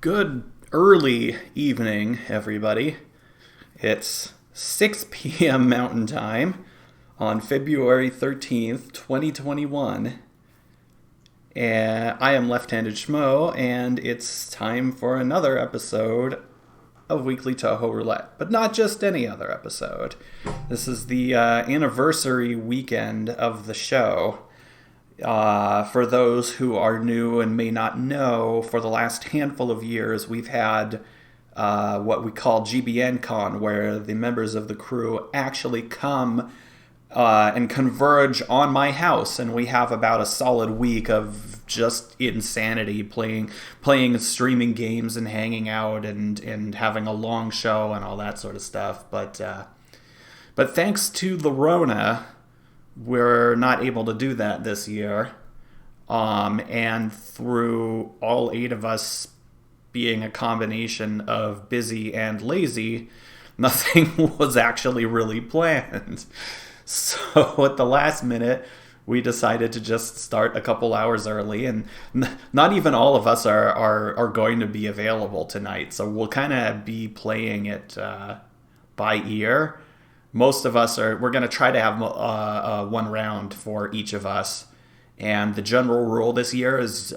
Good early evening, everybody. It's 6 p.m. Mountain Time on February 13th, 2021. And I am Left-Handed Schmo, and it's time for another episode of Weekly Touhou Roulette. But not just any other episode. This is the anniversary weekend of the show. For those who are new and may not know, for the last handful of years, we've had what we call GBN Con, where the members of the crew actually come and converge on my house, and we have about a solid week of just insanity, playing and streaming games and hanging out and having a long show and all that sort of stuff. But thanks to the Rona, we're not able to do that this year. And through all 8 of us being a combination of busy and lazy, nothing was actually really planned. So at the last minute, we decided to just start a couple hours early, and not even all of us are going to be available tonight. So we'll kind of be playing it by ear. Most of us we're going to try to have one round for each of us. And the general rule this year is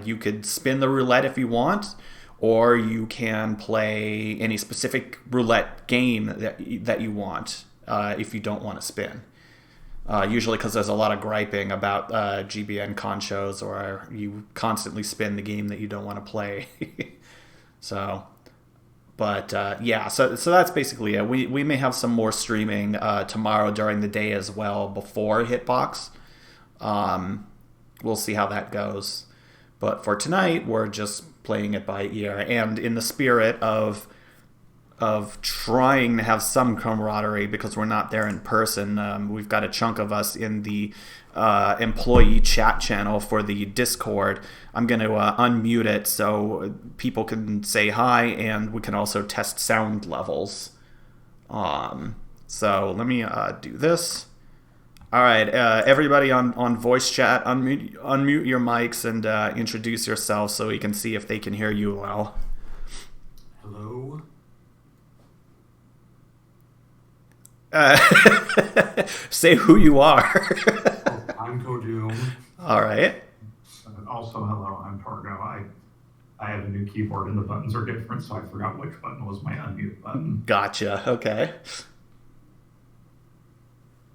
you could spin the roulette if you want, or you can play any specific roulette game that you want if you don't want to spin. Usually because there's a lot of griping about GBN con shows, or you constantly spin the game that you don't want to play. So that's basically it. We may have some more streaming tomorrow during the day as well before Hitbox. We'll see how that goes. But for tonight, we're just playing it by ear. And in the spirit of trying to have some camaraderie, because we're not there in person, we've got a chunk of us in the employee chat channel for the Discord. I'm going to unmute it so people can say hi, and we can also test sound levels. So let me do this. All right, everybody on voice chat, unmute your mics and introduce yourself so we can see if they can hear you well. Hello? Say who you are. I'm Kodoom. All right. Also, hello, I'm Targo. I have a new keyboard and the buttons are different, so I forgot which button was my unmute button. Gotcha. Okay.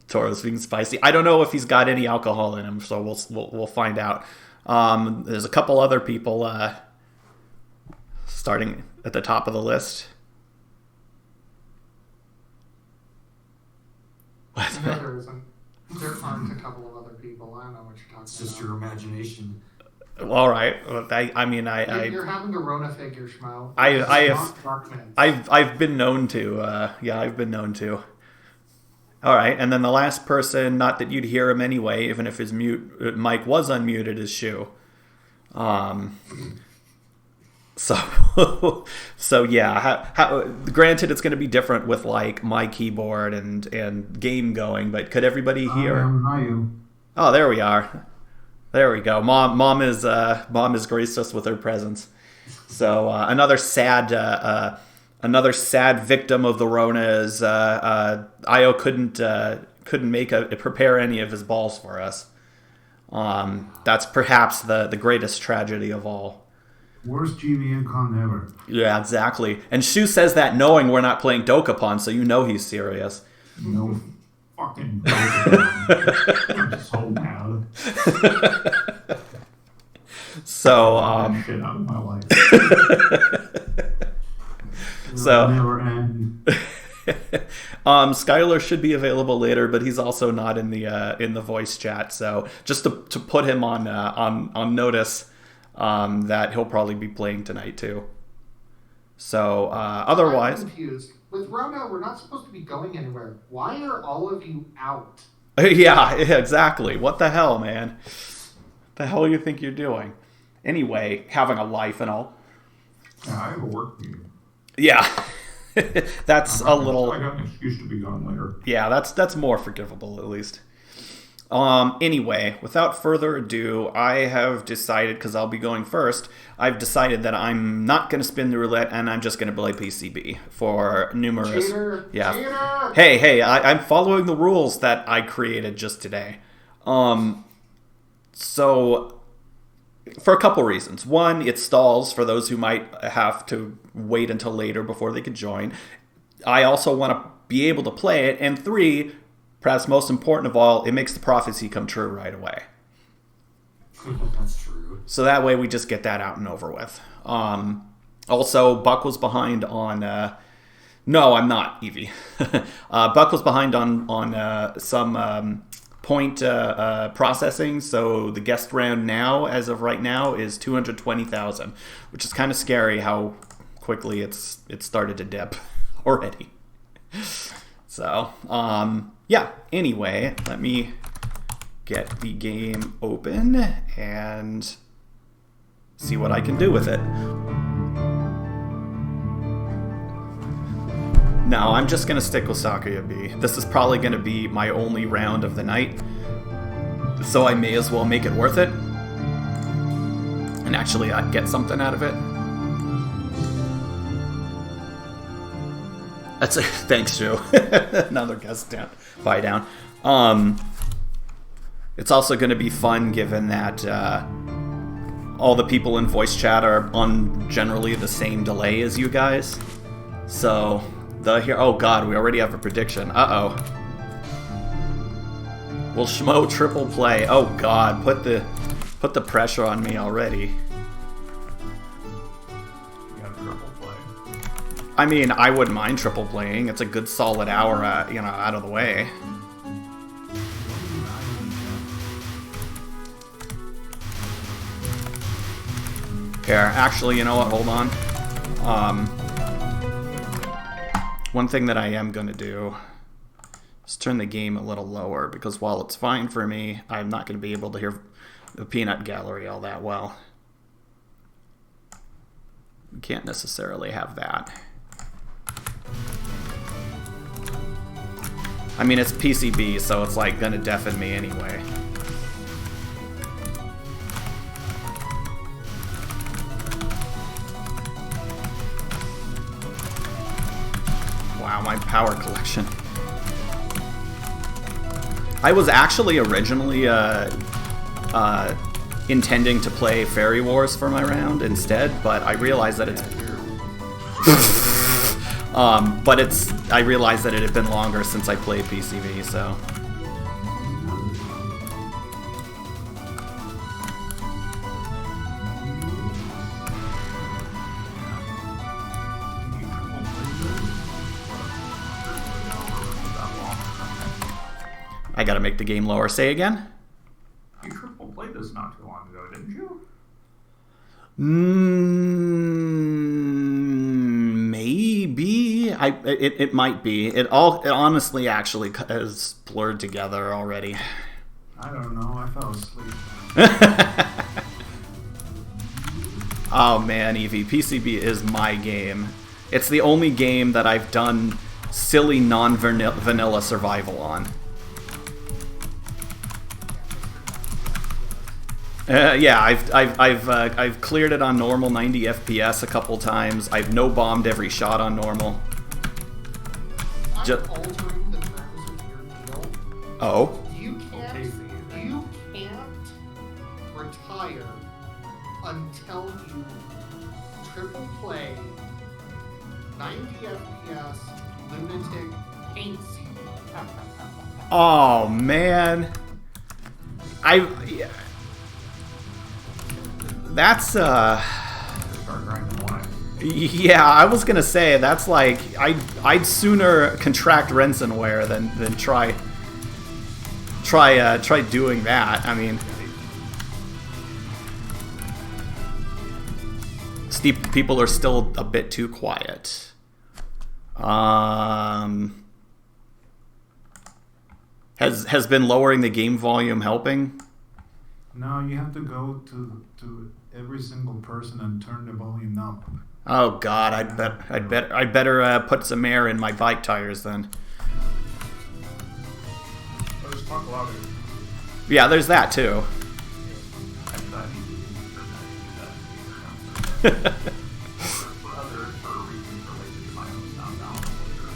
Toro's being spicy. I don't know if he's got any alcohol in him, so we'll find out. There's a couple other people starting at the top of the list. No, there isn't. There aren't a couple of other people. I don't know what you're talking about. It's just your imagination. All right. You're having a Rona figure, Schmo. I've been known to. I've been known to. All right, and then the last person, not that you'd hear him anyway, even if his mic was unmuted, is Shu. So yeah. Granted, it's going to be different with like my keyboard and game going, but could everybody hear? Oh, there we are. There we go. Mom has graced us with her presence. So another sad victim of the Rona is Io couldn't prepare any of his balls for us. That's perhaps the greatest tragedy of all. Worst GBN con ever. Yeah, exactly. And Shu says that knowing we're not playing Dokapon, so you know he's serious. No fucking Dokapon. I'm so mad. So, shit out of my life. So, never end. Skylar should be available later, but he's also not in the voice chat. So just to put him on notice that he'll probably be playing tonight too. So otherwise, I'm confused. With Rona, we're not supposed to be going anywhere. Why are all of you out? Yeah, exactly. What the hell, man? What the hell you think you're doing? Anyway, having a life and all. Yeah, I have a work meeting. Yeah. That's a little. I got an excuse to be gone later. Yeah, that's more forgivable at least. Anyway, without further ado, I have decided, because I'll be going first, I've decided that I'm not going to spin the roulette and I'm just going to play PCB for numerous... Cheater! Yeah. Cheater! Hey, I'm following the rules that I created just today. So, for a couple reasons. One, it stalls for those who might have to wait until later before they could join. I also want to be able to play it. And three, perhaps most important of all, it makes the prophecy come true right away. That's true. So that way we just get that out and over with. Also, Buck was behind on... no, I'm not, Evie. Buck was behind on some point processing, so the guest round now, as of right now, is 220,000, which is kind of scary how quickly it started to dip already. So, yeah, anyway, let me get the game open and see what I can do with it. No, I'm just going to stick with Sakuya B. This is probably going to be my only round of the night, so I may as well make it worth it and actually get something out of it. That's thanks, Joe. Another guest down, buy down. It's also going to be fun given that all the people in voice chat are on generally the same delay as you guys. So oh god, we already have a prediction. Uh-oh. Will Schmo triple play? Oh god, put the pressure on me already. I mean, I wouldn't mind triple playing. It's a good solid hour, out of the way. Here, actually, you know what? Hold on. One thing that I am going to do is turn the game a little lower, because while it's fine for me, I'm not going to be able to hear the peanut gallery all that well. We can't necessarily have that. I mean, it's PCB, so it's like gonna deafen me anyway. Wow, my power collection. I was actually originally intending to play Fairy Wars for my round instead, but I realized that it's... I realized that it had been longer since I played PCV, so... I gotta make the game lower. Say again? You triple played this not too long ago, didn't you? Maybe. It might be. It honestly actually is blurred together already. I don't know. I fell asleep. Oh man, Evie, PCB is my game. It's the only game that I've done silly non-vanilla survival on. Yeah, I've cleared it on normal 90 FPS a couple times. I've no bombed every shot on normal. I'm altering the terms of your deal. Oh. You can't retire until you triple play 90 FPS lunatic paint scene. Oh man. That's Start grinding away. yeah, I was gonna say that's like I'd sooner contract ransomware than try doing that. I mean, people are still a bit too quiet. Has been lowering the game volume helping? No, you have to go to every single person and turn the volume up. Oh God, I'd better put some air in my bike tires then. Or just talk louder. Yeah, there's that too. I thought he did that for reasons related to my own sound later.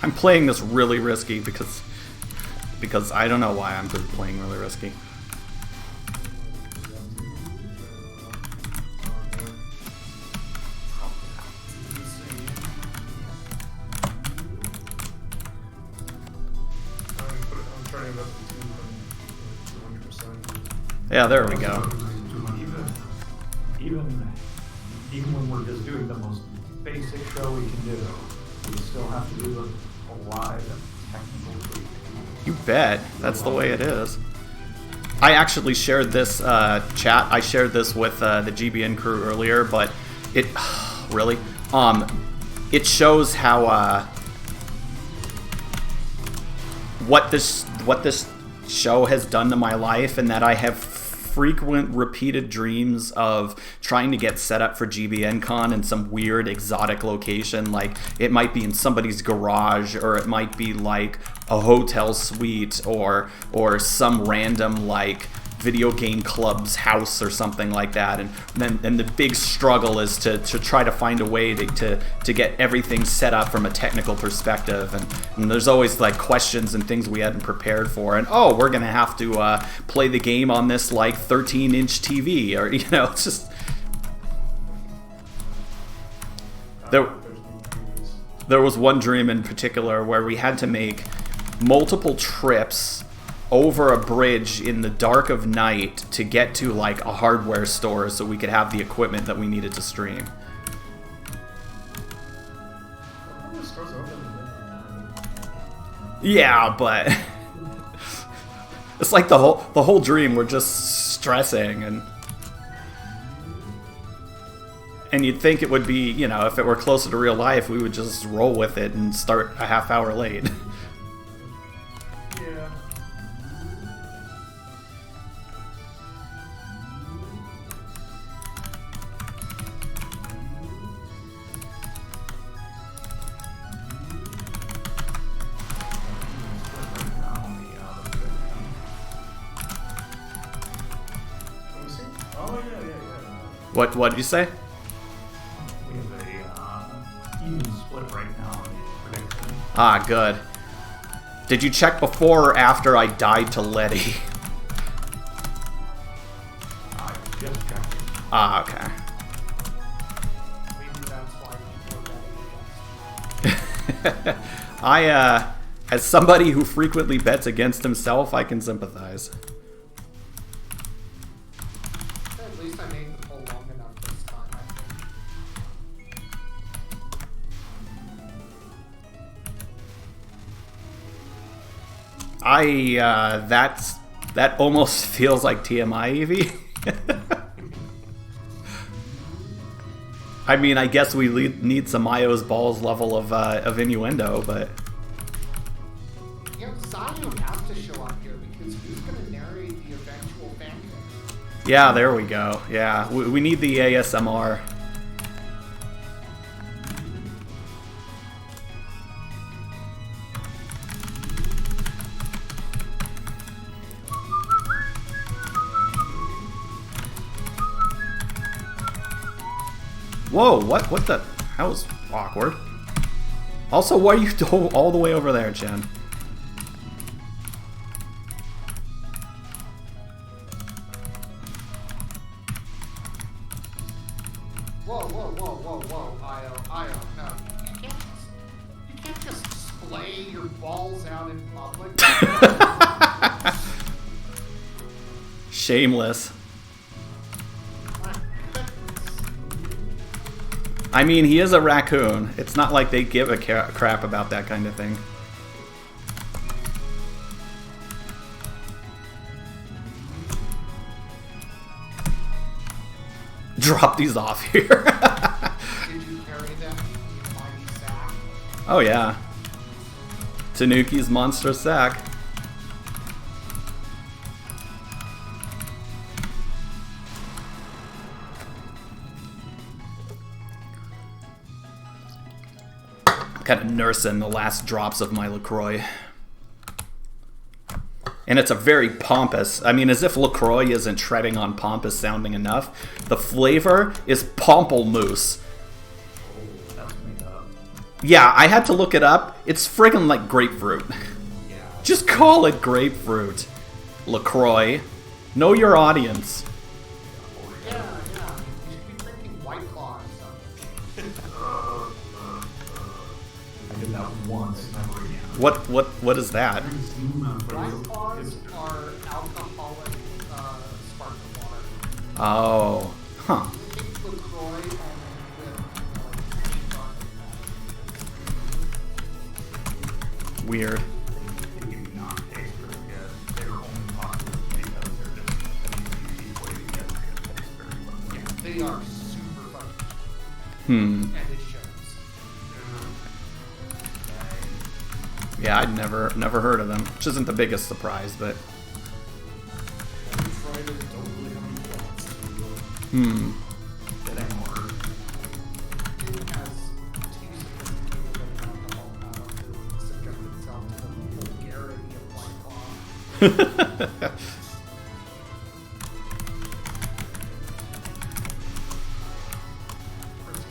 I'm playing this really risky because I don't know why I'm just playing really risky. Yeah, there we go. Even when we're just doing the most basic show we can do, we still have to do a lot of technical tweaking. You bet. That's the way it is. I actually shared this chat. I shared this with the GBN crew earlier, but it really it shows how what this show has done to my life, and that I have frequent repeated dreams of trying to get set up for GBN Con in some weird exotic location. Like, it might be in somebody's garage, or it might be like a hotel suite, or some random like video game club's house or something like that. And the big struggle is to try to find a way to get everything set up from a technical perspective. And there's always like questions and things we hadn't prepared for. And oh, we're gonna have to play the game on this like 13-inch TV, or it's just there was one dream in particular where we had to make multiple trips over a bridge in the dark of night to get to like a hardware store so we could have the equipment that we needed to stream. Yeah, but it's like the whole dream we're just stressing, and you'd think it would be, if it were closer to real life, we would just roll with it and start a half hour late. What did you say? We have a even split right now in prediction. Ah, good. Did you check before or after I died to Letty? I just checked it. Ah, okay. Maybe that's why people I, as somebody who frequently bets against himself, I can sympathize. At least I made the poll long enough this time, I think. That almost feels like TMI, Evie. I mean, I guess we need some Mayo's balls level of innuendo, but Zion has to show up here because who's going to narrate the eventual fanfic? yeah, there we go. Yeah, we need the ASMR. Whoa, what the? That was awkward. Also, why are you all the way over there, Chen? Whoa, Io, no. You can't just splay your balls out in public. Shameless. I mean, he is a raccoon. It's not like they give a crap about that kind of thing. Drop these off here. Did you carry them in your mighty sack? Oh yeah. Tanuki's monstrous sack. Kind of nursing the last drops of my LaCroix. And it's a very pompous, I mean, as if LaCroix isn't treading on pompous sounding enough. The flavor is pamplemousse. Oh, that's made up. Yeah, I had to look it up. It's friggin' like grapefruit. Yeah. Just call it grapefruit. LaCroix. Know your audience. Yeah, yeah. You should be drinking White Claw or something. I did that once, never again. What is that? White Claws are alcoholic sparkling water. Oh. Huh. You take LaCroix and with Weird. They do not taste very good. They're only popular because they're just an easy way to get them to taste very well. yeah, they are super fun. Hmm. And it shows. Yeah, I'd never heard of them, which isn't the biggest surprise, but hmm. That ain't hard. It has too sophisticated of alcohol power to subject itself to the vulgarity of White Claw.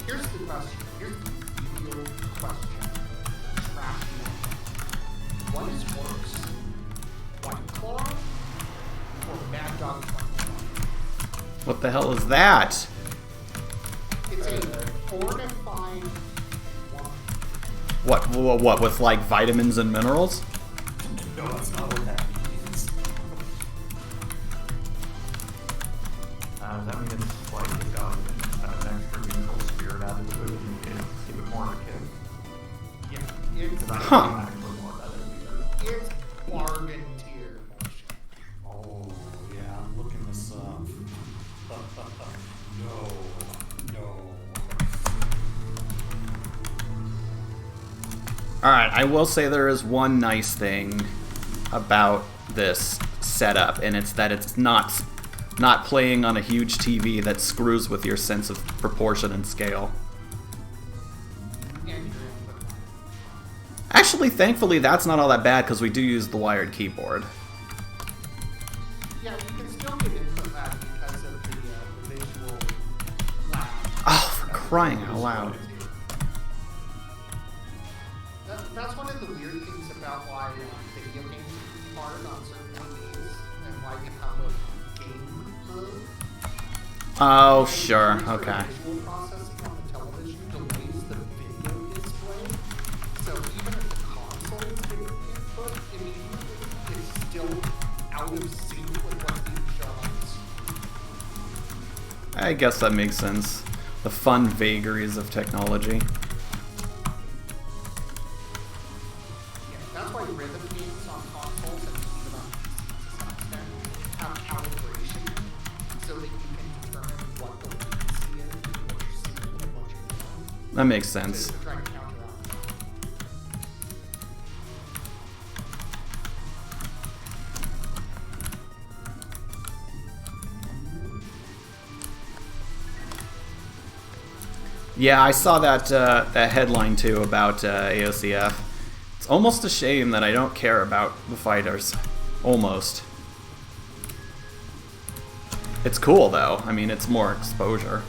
Here's the question. Here's the real question. Trash one. What is worse? White Claw or Mad Dog 21? What the hell is that? It's a fortified wine. What with like vitamins and minerals? No, that's not what that means. Does that mean it's like it's got an extra neutral spirit added to it and give it more of a kick? Yeah, it's Because I Huh. think actually more of that is weird. it's bargain tier bullshit. Oh, yeah, I'm looking this up. No. Alright, I will say there is one nice thing about this setup, and it's that it's not playing on a huge TV that screws with your sense of proportion and scale. And your input line. Actually, thankfully, that's not all that bad because we do use the wired keyboard. Yeah, you can still get input lag because of the visual lag. Oh, for crying out loud. That's one of the weird things about why video games can be hard on certain TVs and why they come with game mode. Oh, sure, okay. The visual processing on the television delays the video display, so even if the console is giving the input, immediately it's still out of sync with what's being shown on the screen. I guess that makes sense. The fun vagaries of technology. Yeah, that's why rhythm games on consoles and even on PCs to some extent have calibration so that you can determine what the latency is, what you're seeing, and what you're doing. That makes sense. To try to counteract. Yeah, I saw that that headline too about AOCF. It's almost a shame that I don't care about the fighters. Almost. It's cool though. I mean, it's more exposure.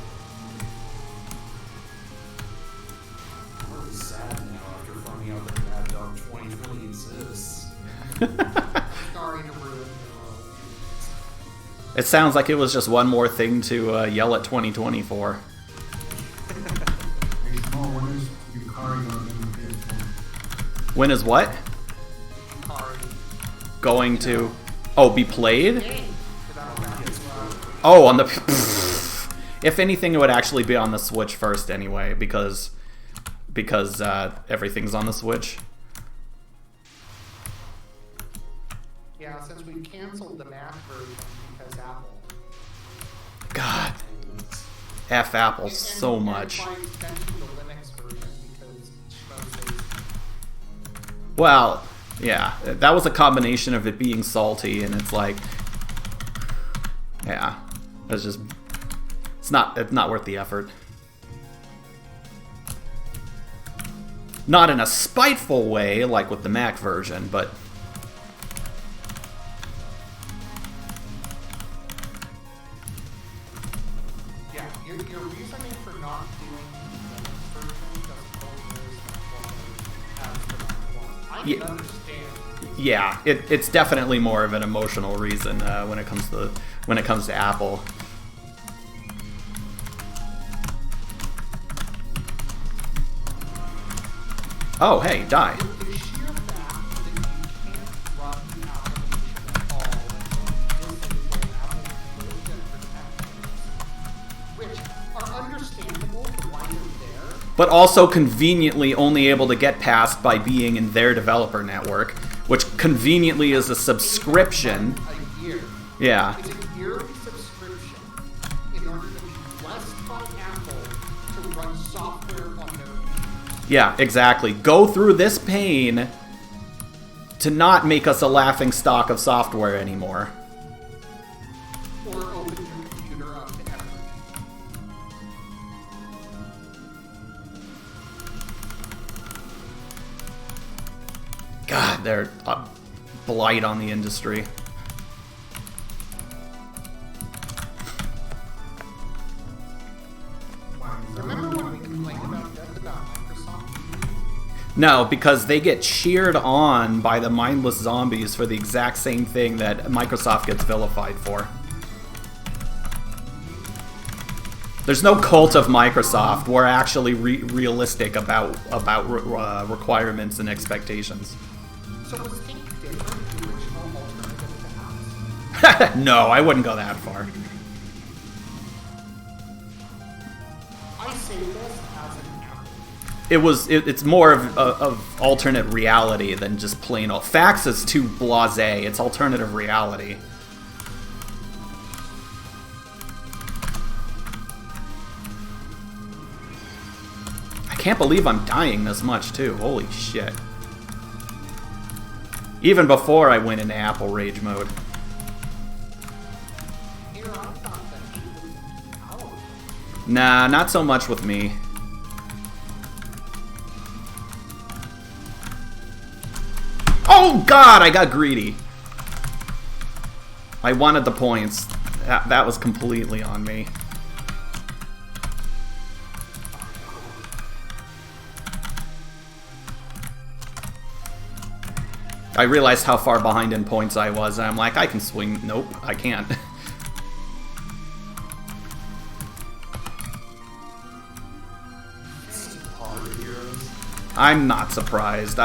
I'm really sad now after finding out that Mad Dog 2020 exists. Sorry to ruin your It sounds like it was just one more thing to yell at 2020 for. Hey, Small, when is Yukari gonna be in the PS4? When is what? card. Going to... Oh, be played? Game. Without a back Oh, on the... If anything, it would actually be on the Switch first anyway, because everything's on the Switch. Yeah, since we canceled the Mac version because Apple. God. F Apple And- so and much. by extension, the Linux version because Schmoes Well, yeah, that was a combination of it being salty and it's like... Yeah, it's just... It's not worth the effort. Not in a spiteful way, like with the Mac version, but... If your reasoning for not doing the Linux version doesn't hold as the Mac one, I can understand. Yeah, it's definitely more of an emotional reason when it comes to Apple. Oh, hey, die. The sheer fact that you can't run the application at all and disable Apple's built-in protections, which are understandable for why they're there. But also conveniently only able to get past by being in their developer network, which conveniently is a subscription. A year. Yeah. It's a yearly subscription in order to be blessed by Apple to run software on their. Yeah, exactly. Go through this pain to not make us a laughing stock of software anymore. Or open your computer up to everything. God, they're a blight on the industry. Remember when we complained about death about Microsoft? No, because they get cheered on by the mindless zombies for the exact same thing that Microsoft gets vilified for. There's no cult of Microsoft. We're actually realistic about requirements and expectations. So was Think different, the original alternative to apps? No, I wouldn't go that far. I say this as an Apple. It's more of alternate reality than just plain old. Fax is too blasé. It's alternative reality. I can't believe I'm dying this much too. Holy shit. Even before I went into Apple Rage mode. Here, I thought that he was powerful. Nah, not so much with me. Oh god, I got greedy. I wanted the points. That was completely on me. I realized how far behind in points I was, and I'm like, I can swing. Nope, I can't. I'm not surprised.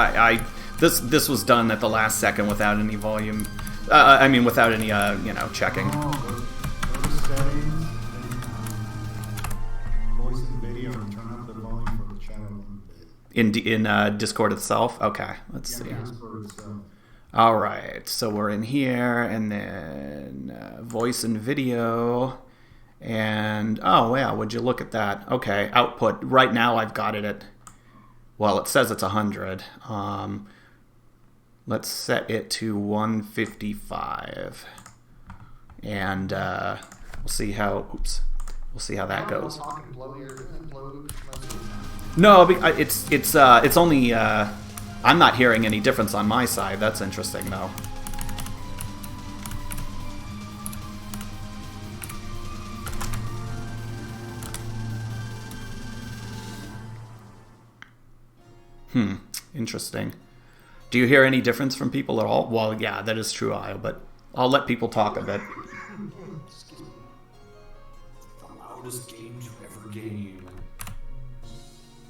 This was done at the last second without any volume. I mean, without any checking. Oh, go to settings, then voice and video, and turn up the volume for the chat a little bit. In Discord itself. Okay, let's see. Discord itself. All right, so we're in here, and then voice and video, and oh yeah, would you look at that? Okay, output. Right now, I've got it at. Well, it says it's 100. Let's set it to 155, and we'll see how. Oops, we'll see how that goes. No, it's only. I'm not hearing any difference on my side. That's interesting, though. Interesting. Do you hear any difference from people at all? Well, yeah, that is true, but I'll let people talk a bit. The loudest game to ever game.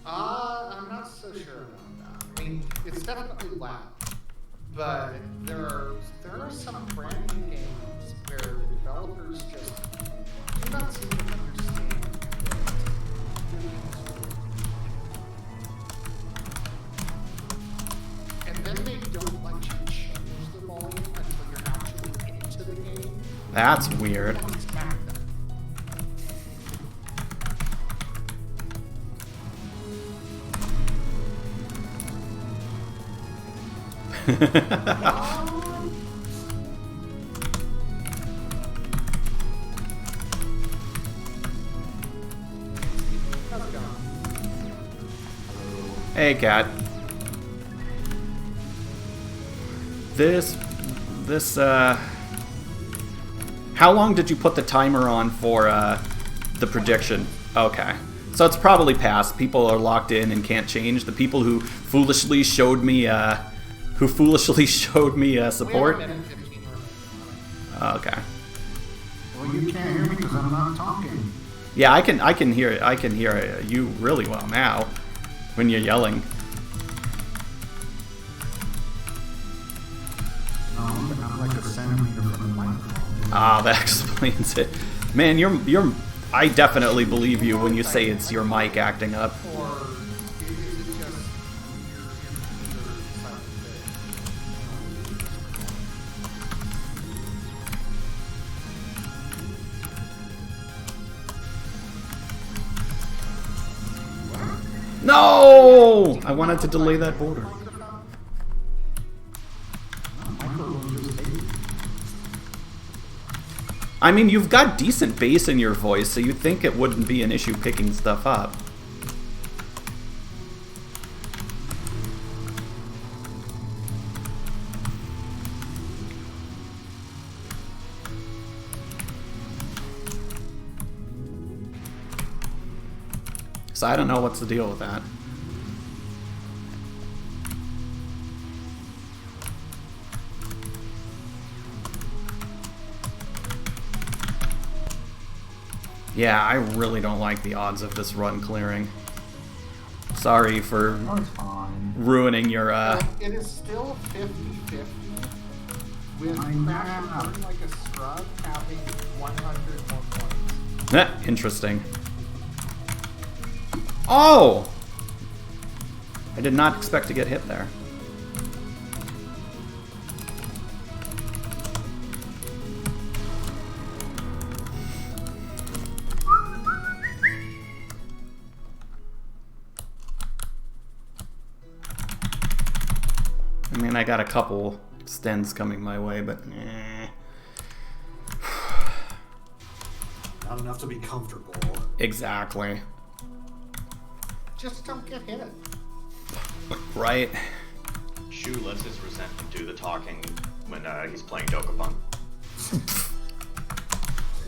I'm not so sure about that. I mean, it's definitely loud, but there are some brand new games where the developers just do not seem to understand what their games are. And then they don't let you change the volume until you're actually into the game. That's weird. It's back then. Hey, cat. This, how long did you put the timer on for the prediction. Okay. So it's probably passed. People are locked in and can't change. The people who foolishly showed me support. We have a minute 15 remaining. Okay. Well, you can't hear me because I'm not talking. Yeah, I can hear you really well now when you're yelling. No, I'm like a centimeter from the microphone. Ah, that explains it. Man, you're. I definitely believe you when you say it's your mic acting up. Or is it just your silent No! I wanted to delay that border. I mean, you've got decent bass in your voice, so you'd think it wouldn't be an issue picking stuff up. So I don't know what's the deal with that. Yeah, I really don't like the odds of this run clearing. Sorry for Oh, it's fine. ruining your, It is still 50-50 with I Crash know. Burn Like a Scrub having 100 more points. Interesting. Oh! I did not expect to get hit there. I mean, I got a couple extends coming my way, but Not enough to be comfortable. exactly. Just don't get hit. Right? Shu lets his resentment do the talking when he's playing Dokapon.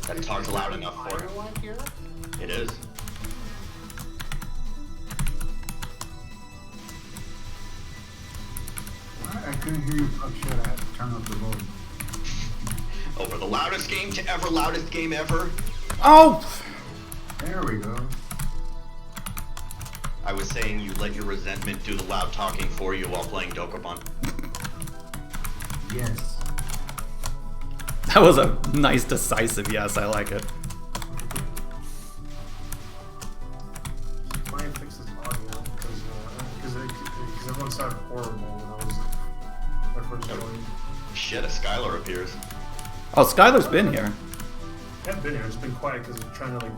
That talks loud enough for Fire him. line here? It is. I couldn't hear you talk shit. I had to turn up the volume. Over the loudest game to ever loudest game ever. Oh! There we go. I was saying you let your resentment do the loud talking for you while playing Dokapon. Yes. That was a nice decisive yes, I like it. Try and fix this audio because everyone sounded horrible when I first joined. Shit, a Skylar appears. Oh, Skylar's been here. I haven't been here. It's been quiet because I'm trying to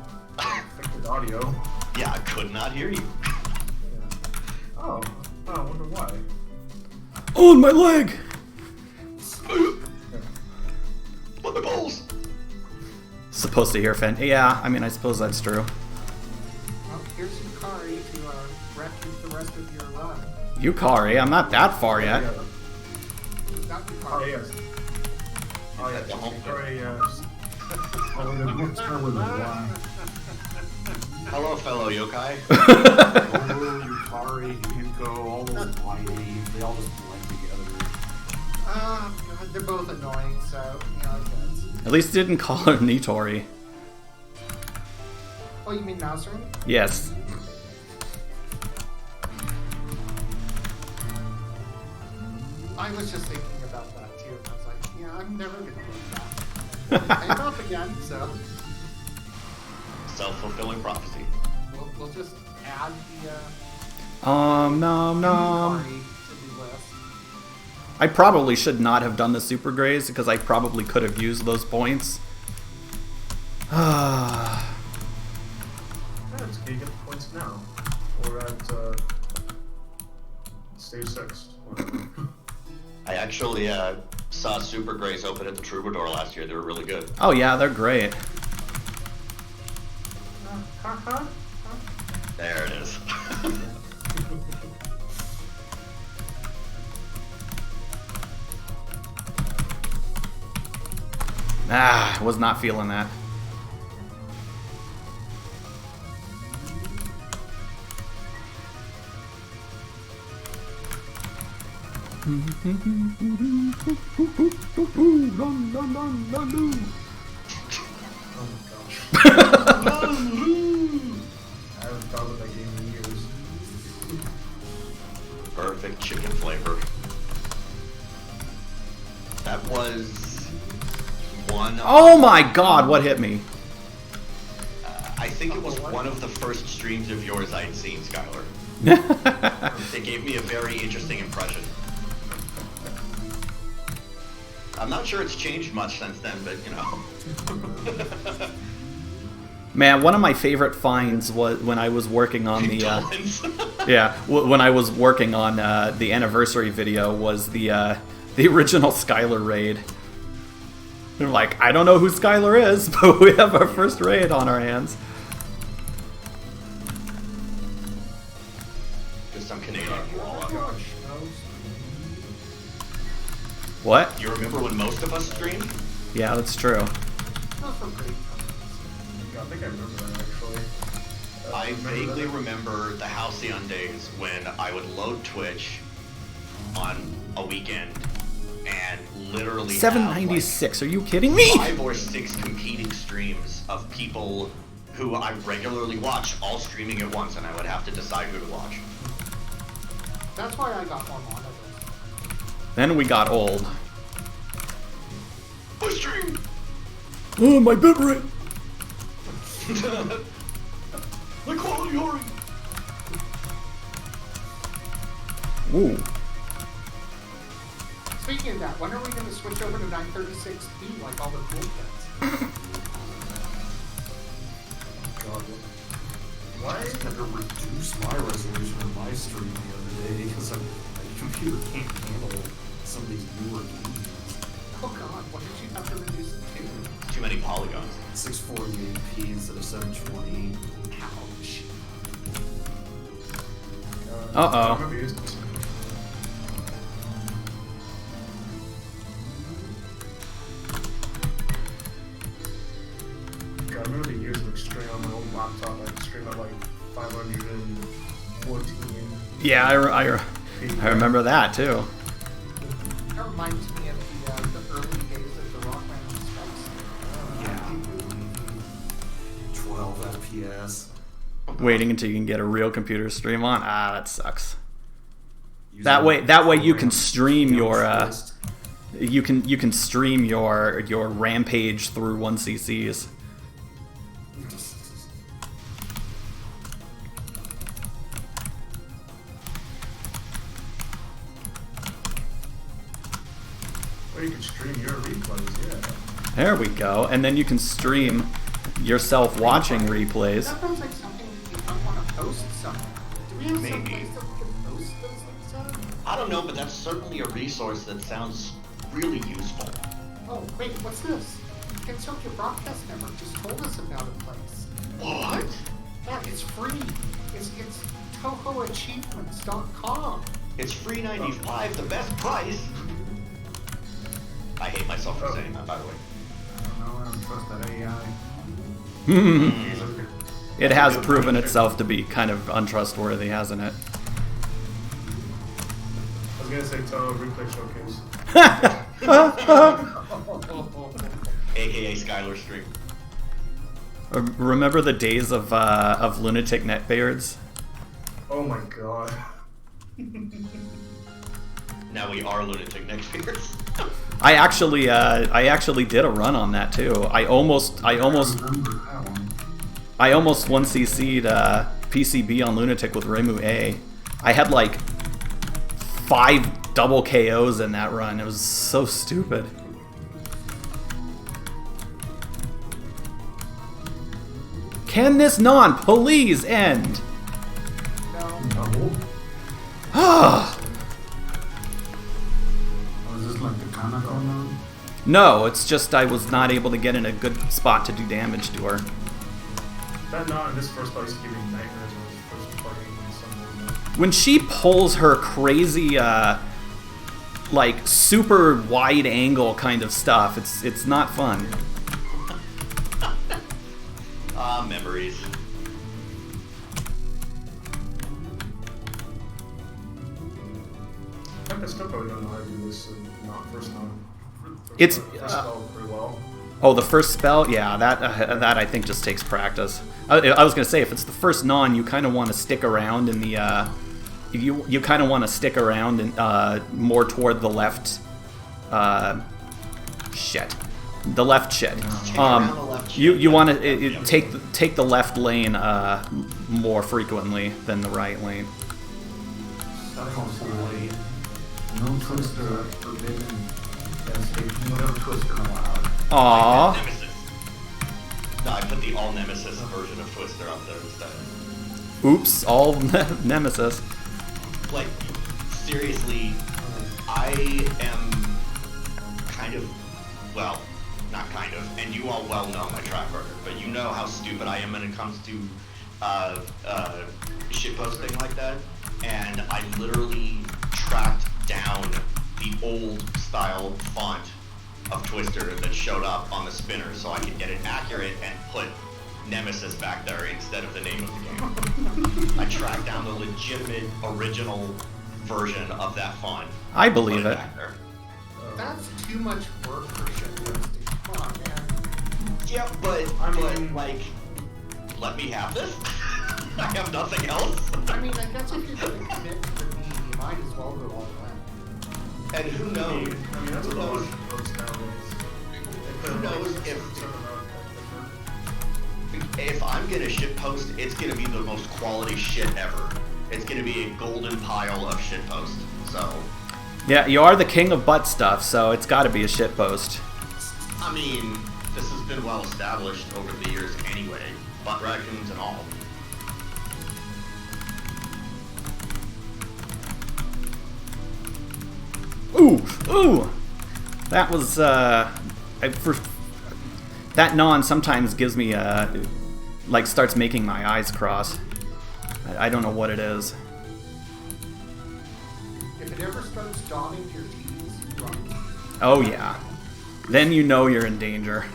fix the audio. Yeah, I could not hear you. Yeah. Oh, I wonder why. On my leg! What the balls? Supposed to hear Fen. Yeah, I mean, I suppose that's true. Well, here's Yukari to wrap you the rest of your run. Yukari, I'm not that far yet. Yeah. Not Oh, Yukari. yes. Oh, That's the home yes. thing. Sorry, Oh, let's start with a Y. Hello, fellow yokai. Oh, Yukari, Yuko, all those YAs, they all just blend together. God, they're both annoying, so, you know, that's... At least didn't call her Nitori. Oh, you mean Mouserin? Yes. I was just thinking about that, too. I was like, yeah, I'm never gonna do that. I am up again, so... Self-fulfilling prophecy. We'll just add the, Nom nom. Yukari to the list. I probably should not have done the super graze because I probably could have used those points. Yeah, it's okay. You get the points now. Or at stage 6. Whatever. I actually saw Super Grays open at the Troubadour last year. They were really good. Oh yeah, they're great. There it is. Ah, was not feeling that. Oh my gosh. I haven't thought of that game in years. Perfect chicken flavor. That was one. Oh my god, what hit me? I think it was one of the first streams of yours I'd seen, Skylar. It gave me a very interesting impression. I'm not sure it's changed much since then, but you know. Man, one of my favorite finds was when I was working on the Dolphins. when I was working on the anniversary video was the original Skylar raid. They're like, I don't know who Skylar is, but we have our first raid on our hands. Just some Canadian wall up. Gosh, What? You remember when most of us streamed? Yeah, that's true. Those were great times. I think I remember that actually. I Remember vaguely that? remember the Halcyon days when I would load Twitch on a weekend and literally have, 796. Are you kidding me? like, 5 or 6 competing streams of people who I regularly watch all streaming at once, and I would have to decide who to watch. That's why I got more monitors. Then we got old. I stream. Oh, my bitrate. My quality Ori. Ooh. Speaking of that, when are we going to switch over to 936p like all the cool kids? God, Why? I just had to reduce my resolution of my stream the other day because my computer can't handle some of these newer games. Oh god, what did you have to reduce it to? Too many polygons. 648p instead of 720. Ouch. Uh-oh. I remember using this. God, I remember the years of extreme on my old laptop. I'd stream at like 514. Yeah, I remember that too. That reminds me of the early days of the Rockman Specs. Yeah. 12 FPS. Waiting until you can get a real computer stream on. Ah, that sucks. Using That way you can programs stream your first. you can stream your rampage through 1cc's. Or you can stream your replays, yeah. There we go. And then you can stream yourself watching replays. That sounds like something you might want to post somewhere. Do we have some Maybe. place that we can post those things on? I don't know, but that's certainly a resource that sounds really useful. Oh, wait, what's this? Consult your broadcast network just told us about a place. What? Yeah, it's free. It's TouhouAchievements.com. It's free 95, the best price. I hate myself for saying that, by the way. I don't know, I don't trust that AI. It has proven itself to be kind of untrustworthy, hasn't it? I was gonna say Touhou Replay Showcase. AKA Skylar Stream. Remember the days of lunatic netbeards? Oh my god. Now we are lunatic next years. I actually did a run on that too. I almost Remember that one. 1cc'd PCB on Lunatic with Remu A. I had like 5 double KOs in that run. It was so stupid. Can this non-please end? No. Ah. Oh, is this like the Kanako now? No, it's just I was not able to get in a good spot to do damage to her. That not in this first place gave me nightmares when I was first playing on Sunday. When she pulls her crazy, like super wide angle kind of stuff, it's not fun. Ah, memories. I still probably don't first non. It's, first spell pretty well. Oh, the first spell? Yeah, that I think just takes practice. I was gonna say, if it's the first non, you kind of want to stick around in the you kind of want to stick around and more toward the left. The left shit. You want to take the left lane more frequently than the right lane. No twister forbidden. No twister allowed. Aww. Nemesis. No, I put the all Nemesis version of Twister up there instead. Oops, all Nemesis. Like, seriously, I am kind of, well, not kind of, and you all well know my track record, but you know how stupid I am when it comes to shitposting like that, and I literally tracked down the old style font of Twister that showed up on the spinner so I could get it accurate and put Nemesis back there instead of the name of the game. I tracked down the legitimate original version of that font. I believe put it. back there. That's too much work for shitposting. Come on, man. Yeah, but like, let me have this. I have nothing else. I mean, I guess if you're going to commit to the meme, you might as well go all the way. And who knows? I mean, that's Who what a lot knows? of posts nowadays. Who knows if I'm gonna shitpost, it's gonna be the most quality shit ever. It's gonna be a golden pile of shitpost. So, Yeah, you are the king of butt stuff, so it's got to be a shitpost. I mean, this has been well established over the years anyway. Butt raccoons and all. Ooh! That was, that non sometimes gives me, like, starts making my eyes cross. I don't know what it is. If it ever starts dawning your teeth, run. Oh, yeah. Then you know you're in danger.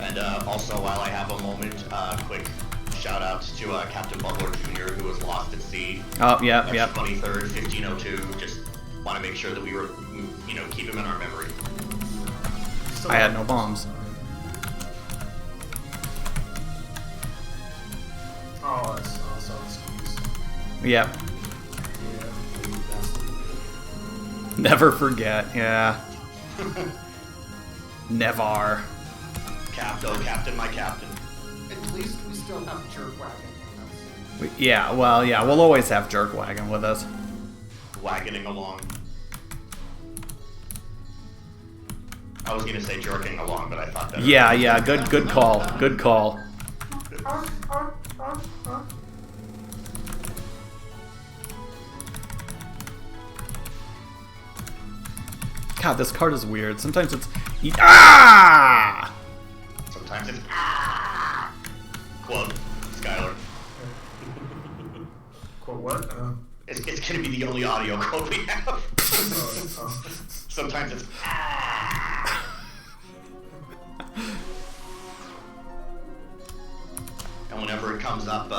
And also, while I have a moment, quick shout out to Captain Butler Jr., who was lost at sea. Oh, yep. March 23rd, 1502. Just want to make sure that we were, keep him in our memory. I had no bombs. Oh, that's excuse. Yep. Yeah, that's Never forget, yeah. Never. Captain, my captain. At least we still have Jerkwagon with us. Yeah, well, yeah, we'll always have Jerkwagon with us. Wagoning along. I was gonna say jerking along, but I thought that. Yeah, good call, good call. God, this card is weird. Sometimes it's... Ah! Sometimes it's ah. Quote, Skylar. Quote what? It's gonna be the only audio quote we have. Oh. Sometimes it's ah. And whenever it comes up,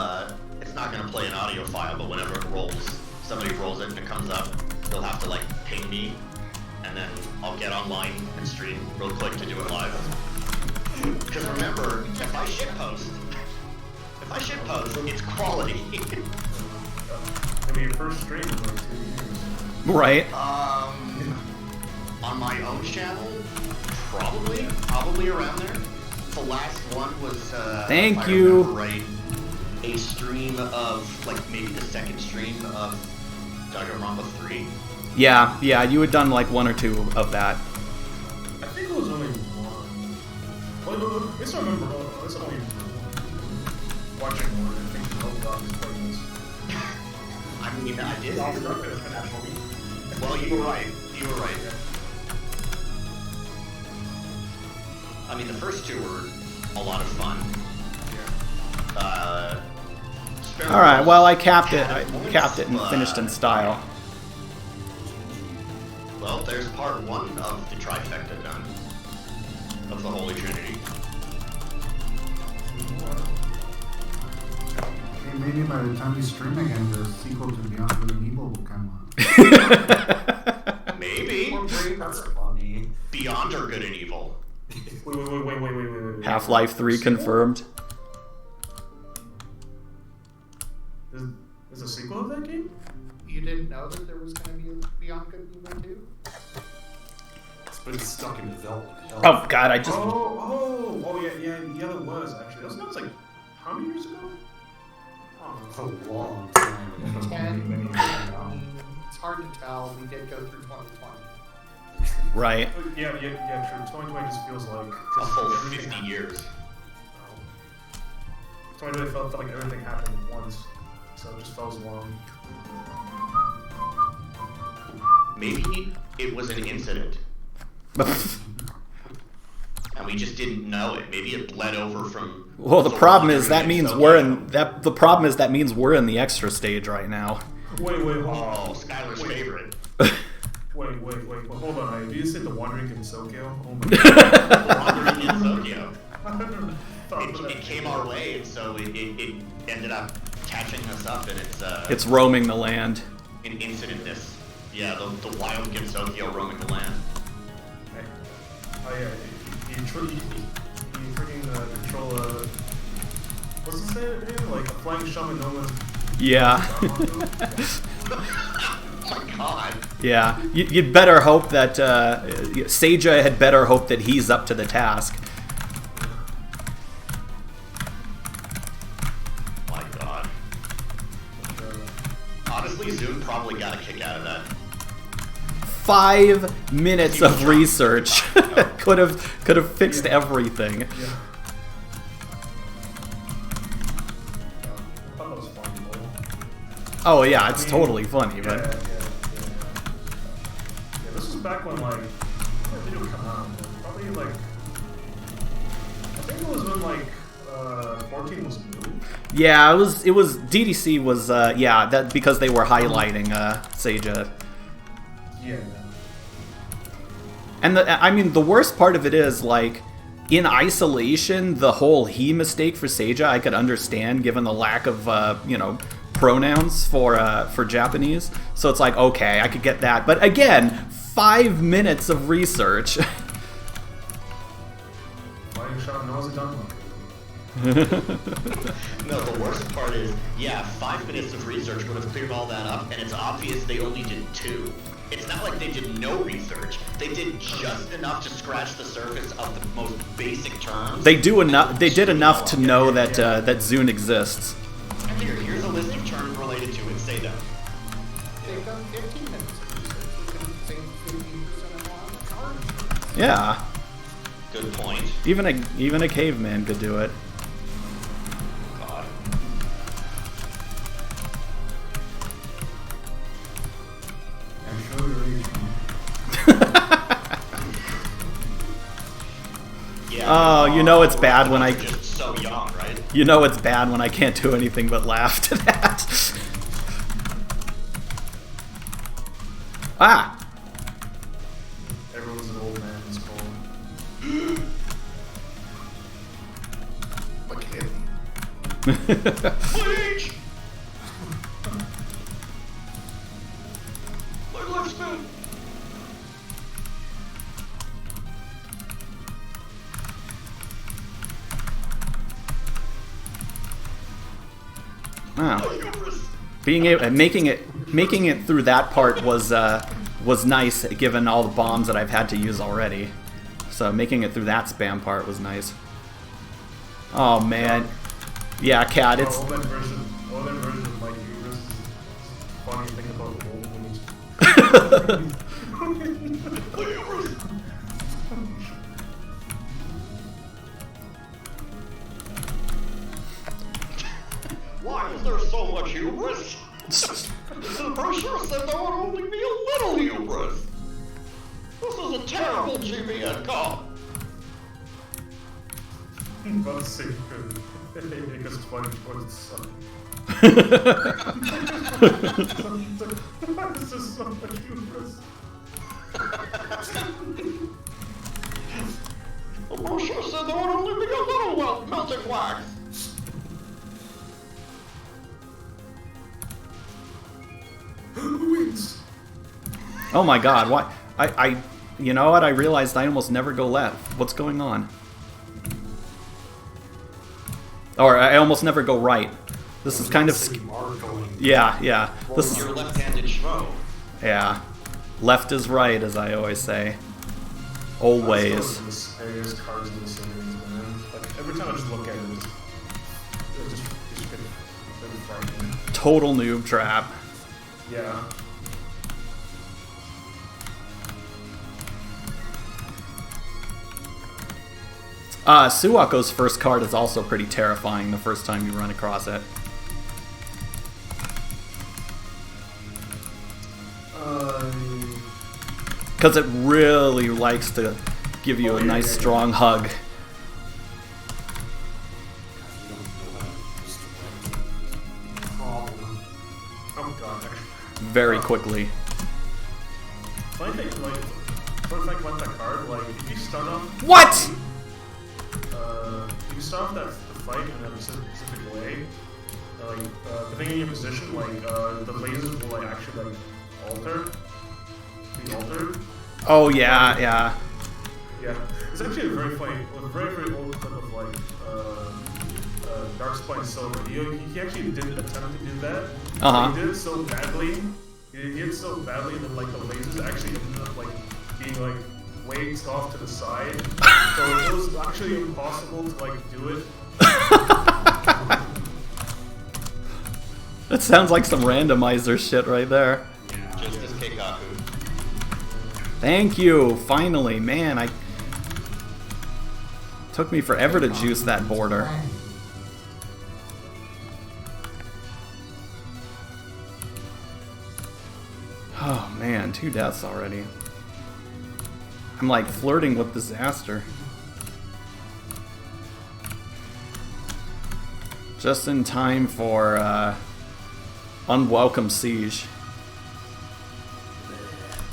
it's not gonna play an audio file, but whenever it rolls, somebody rolls it and it comes up, they'll have to like ping me, and then I'll get online and stream real quick to do it live. Because remember, if I shitpost, it's quality. I mean, your first stream was like 2 years. Right. On my own channel, probably around there. The last one was, Thank if I you. remember right, a stream of, like, maybe the second stream of Danganronpa 3. Yeah, you had done like 1 or 2 of that. I think it was only one. Well, I guess I remember. I guess I only watching one. I think the whole dog is playing this. I mean, I did. I'll drop it if it actually. Well, you were right. I mean, the first 2 were a lot of fun. All right, well, I capped it. And finished in style. Well, there's part 1 of the trifecta done. Of the Holy Trinity. Maybe by the time we stream again, the sequel to Beyond Good and Evil will come out. Maybe. Or Braveheart. That's funny. Beyond are good and evil. Wait. Half-Life 3 confirmed. There's a sequel of that game? You didn't know that there was going to be a Beyond Good and Evil 2? But it's stuck in development. Oh god, I just... Yeah, there was actually. That was like, how many years ago? Oh, A long time ago. 10, it's hard to tell. We did go through 2020. Right. Yeah, true. 2020 just feels like... A full 50 years. 2020 felt like everything happened at once. So it just felt long. Maybe it was an incident. And we just didn't know it. Maybe it bled over from... Well, the problem is that means we're in... The problem is that means we're in the extra stage right now. Wait, hold Oh, on. Skylar's favorite. Wait, hold on. Did you say the Wandering in Tokyo? Oh my The Wandering in Tokyo. god. It came our way, and so it ended up catching us up, and It's roaming the land. an incidentness. Yeah, the wild Gensokyo roaming the land. Oh yeah, you freaking control what's his name? Like a flying shaman no one's... Yeah. Oh my god. Yeah. You'd better hope that... Seija had better hope that he's up to the task. My god. Honestly, Zoom probably got a kick out of that. 5 minutes of research could have fixed everything. Yeah. I thought that was funny though. Oh yeah, it's totally funny, Yeah, but this was back when like when did video come out? Probably like I think it was when like 14 was new. yeah, it was DDC was yeah, that because they were highlighting Seija. Yeah. And I mean, the worst part of it is, like, in isolation, the whole he mistake for Seija I could understand, given the lack of, pronouns for Japanese. So it's like, okay, I could get that. But again, 5 minutes of research. Flying shaman knows it done. No, the worst part is, yeah, 5 minutes of research would have cleared all that up, and it's obvious they only did 2. It's not like they did no research. They did just enough to scratch the surface of the most basic terms. They did enough to know that that Zune exists. And here's a list of terms related to it. Say them. They've done 15 minutes of research. We can save 15% of our charge. Yeah, Good point. even a caveman could do it. God. And show your age. Yeah. Oh, you know it's bad when I Just so young, right? you know it's bad when I can't do anything but laugh to that. Ah. Everyone's an old man in school. Look at him. Bleach! Let's spin. Wow. Making it through that part was nice, given all the bombs that I've had to use already. So making it through that spam part was nice. Oh man, yeah, Cat, it's Older version of like Hubris is funny thing about the old movies. Why is there so much hubris? The brochure said there would only be a little hubris. This is a terrible GBN call. About to say because it's funny towards the sun. This is so much hubris. The brochure said there would only be a little melting wax. Who wins? Oh my god, what? You know what? I realized I almost never go left. What's going on? Or I almost never go right. This is kind of... So you are going. Yeah. This is... You're a left-handed schmo. Yeah. Left is right, as I always say. Always. Those are the scariest cards in the series, man. Like, every time I just look at it, it's just very frightening. Total noob trap. Yeah. Suwako's first card is also pretty terrifying the first time you run across it. Because it really likes to give you a nice strong hug. Problem. Oh god. Very quickly. Funny thing, like, fun fact about that card, like, if you start off... What?! If you start off the fight in a specific way, depending on your position, like, the lasers will, like, actually, like, be altered. Oh, yeah. Yeah. It's actually a very funny, very old clip of, like, Dark Spine Silver. He actually did attempt to do that. Uh-huh. He did it so badly. He did it so badly that, like, the lasers actually ended up, like, being, like, waves off to the side. So it was actually impossible to, like, do it. That sounds like some randomizer shit right there. Just as Keikaku. Thank you, finally, man. I took me forever to juice that border. Oh man, 2 deaths already. I'm like flirting with disaster. Just in time for unwelcome siege.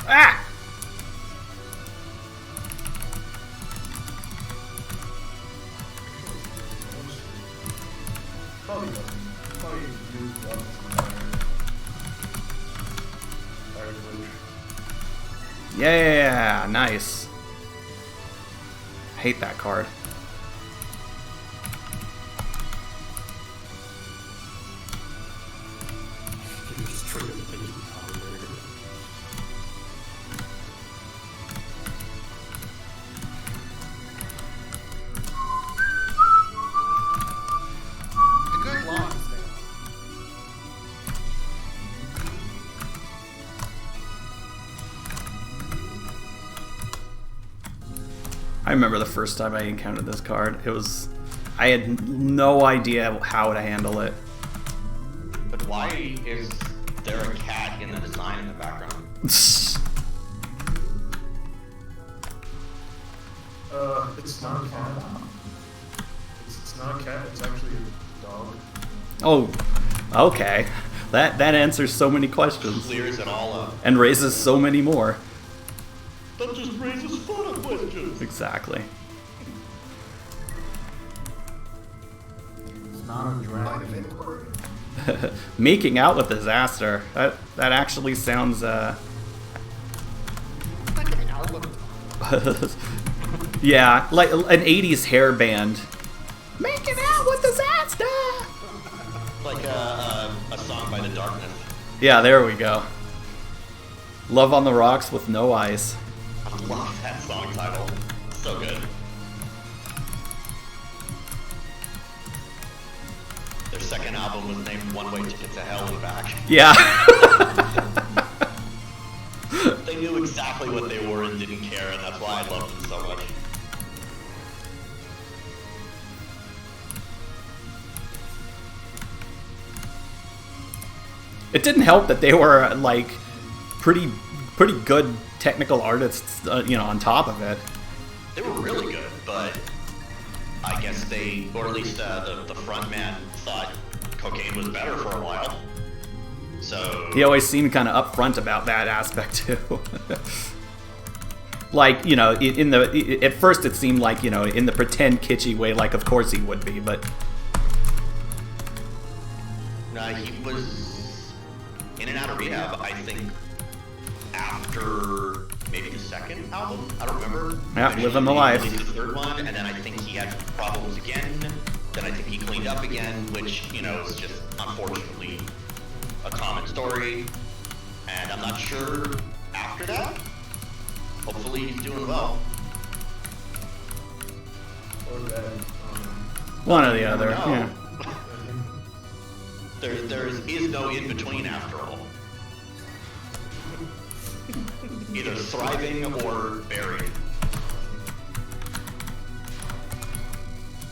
Ah! Probably used one fire glitch. Yeah, nice. Hate that card. You just triggered the thing power there. A good long stay. I remember the first time I encountered this card. I had no idea how to handle it. But why is there a cat in the design in the background? It's not a cat. It's not a cat, it's actually a dog. Oh, okay. That answers so many questions Clears it all up. and raises so many more. That just raises further questions. Exactly. It's not a dragon. Making out with disaster. That actually sounds Like an album. yeah, like an 80s hair band. Making out with disaster. Like a song by The Darkness. Yeah, there we go. Love on the Rocks with no ice. I love that song title. So good. Their second album was named One Way Ticket to Hell and Back. Yeah. They knew exactly what they were and didn't care, and that's why I loved them so much. It didn't help that they were like pretty good technical artists, on top of it. They were really good, but I guess they, or at least the front man thought cocaine was better for a while. So He always seemed kind of upfront about that aspect too. Like, at first it seemed like, in the pretend kitschy way, like of course he would be, but he was in and out of rehab, I think, after maybe the second album. I don't remember. Yeah, Eventually living the he life. released the third one, and then I think he had problems again. Then I think he cleaned up again, which, you know, is just unfortunately a common story. And I'm not sure after that. Hopefully he's doing well. Or that. One or the other. No. Yeah. There is no in between after all. Either thriving or buried.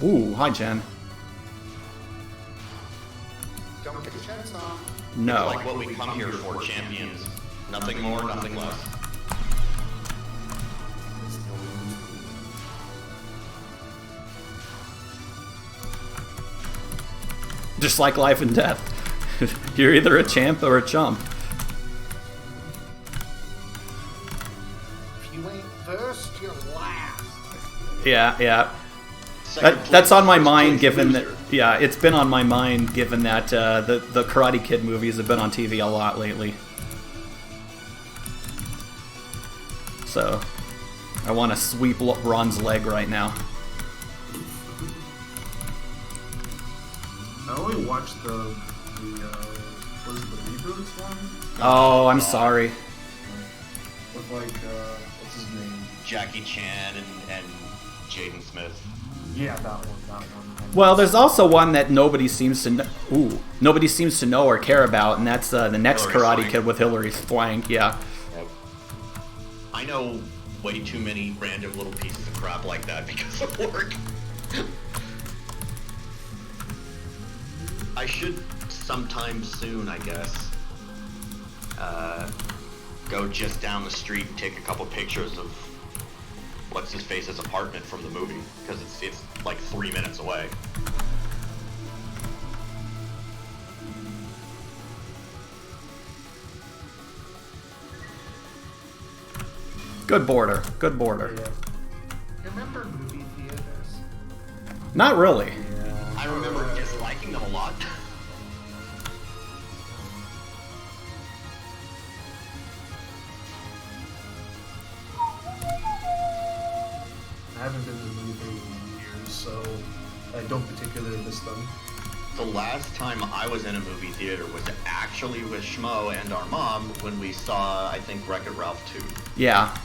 Ooh, hi Jen. Don't get your checks off. No. Like what we come here for, champions. Nothing more, nothing less. Just like life and death. You're either a champ or a chump. If you ain't first, you're last. Yeah, yeah. Second That's place, on my first mind place given that, loser. yeah, it's been on my mind given that the Karate Kid movies have been on TV a lot lately. So, I want to sweep Ron's leg right now. I only watched the was it the reboots one? Oh, I'm sorry. With like what's his name? Jackie Chan and Jaden Smith. Yeah, that one. Well, there's also one that nobody seems to nobody seems to know or care about, and that's the next Hilary Karate Swank. Kid with Hilary Swank. Yeah. I know way too many random little pieces of crap like that because of work. I should sometime soon, I guess, go just down the street and take a couple pictures of what's his face's apartment from the movie, because it's like 3 minutes away. Good border. Good border. Remember movie theaters? Not really. I remember disliking them a lot. I haven't been to the movie theater in years, so I don't particularly miss them. The last time I was in a movie theater was actually with Schmo and our mom when we saw, I think, Wreck-It Ralph 2. Yeah.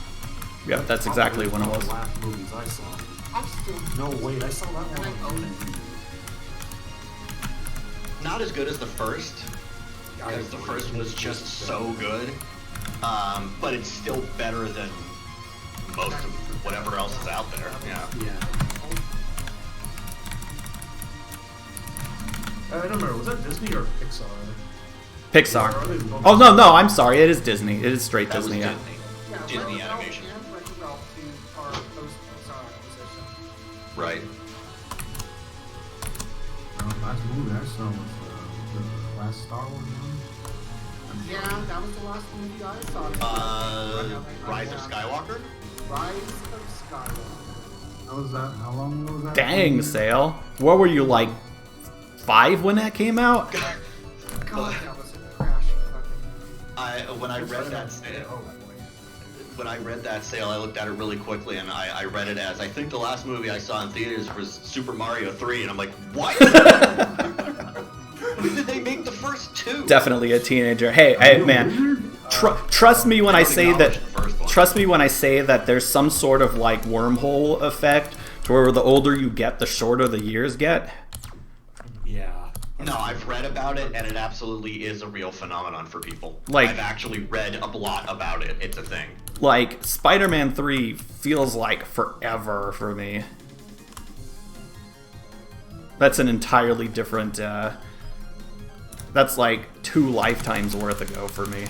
Yep, that's exactly when it was. The last movies I saw. I still No, wait, I saw that and one. I own it. Not as good as the first, because the first was just so good, but it's still better than most of whatever else is out there. Yeah. I don't remember, was that Disney or Pixar? Pixar. Or are they both- Oh no, I'm sorry. It is Disney. It is straight That was Disney. Yeah. Disney. Yeah, Disney Wreck-It Ralph animation. and Wreck-It Ralph 2 are post-Pixar acquisition. Right. Last movie I saw was the last Star Wars movie. Yeah, that was the last movie I saw. Rise of Skywalker? Rise of Skywalker. How was that? How long ago was that? Dang, Sale. What were you, like 5 when that came out? God, that was a crash fucking. When I read that sale, I looked at it really quickly, and I read it as, I think the last movie I saw in theaters was Super Mario 3, and I'm like, what? When did they make the first two? Definitely a teenager. Hey, man. Trust me when I say that. acknowledge the first one. Trust me when I say that there's some sort of like wormhole effect to where the older you get, the shorter the years get. Yeah. No, I've read about it, and it absolutely is a real phenomenon for people. Like- I've actually read a lot about it. It's a thing. Like Spider-Man 3 feels like forever for me. That's an entirely different. That's like 2 lifetimes worth ago for me.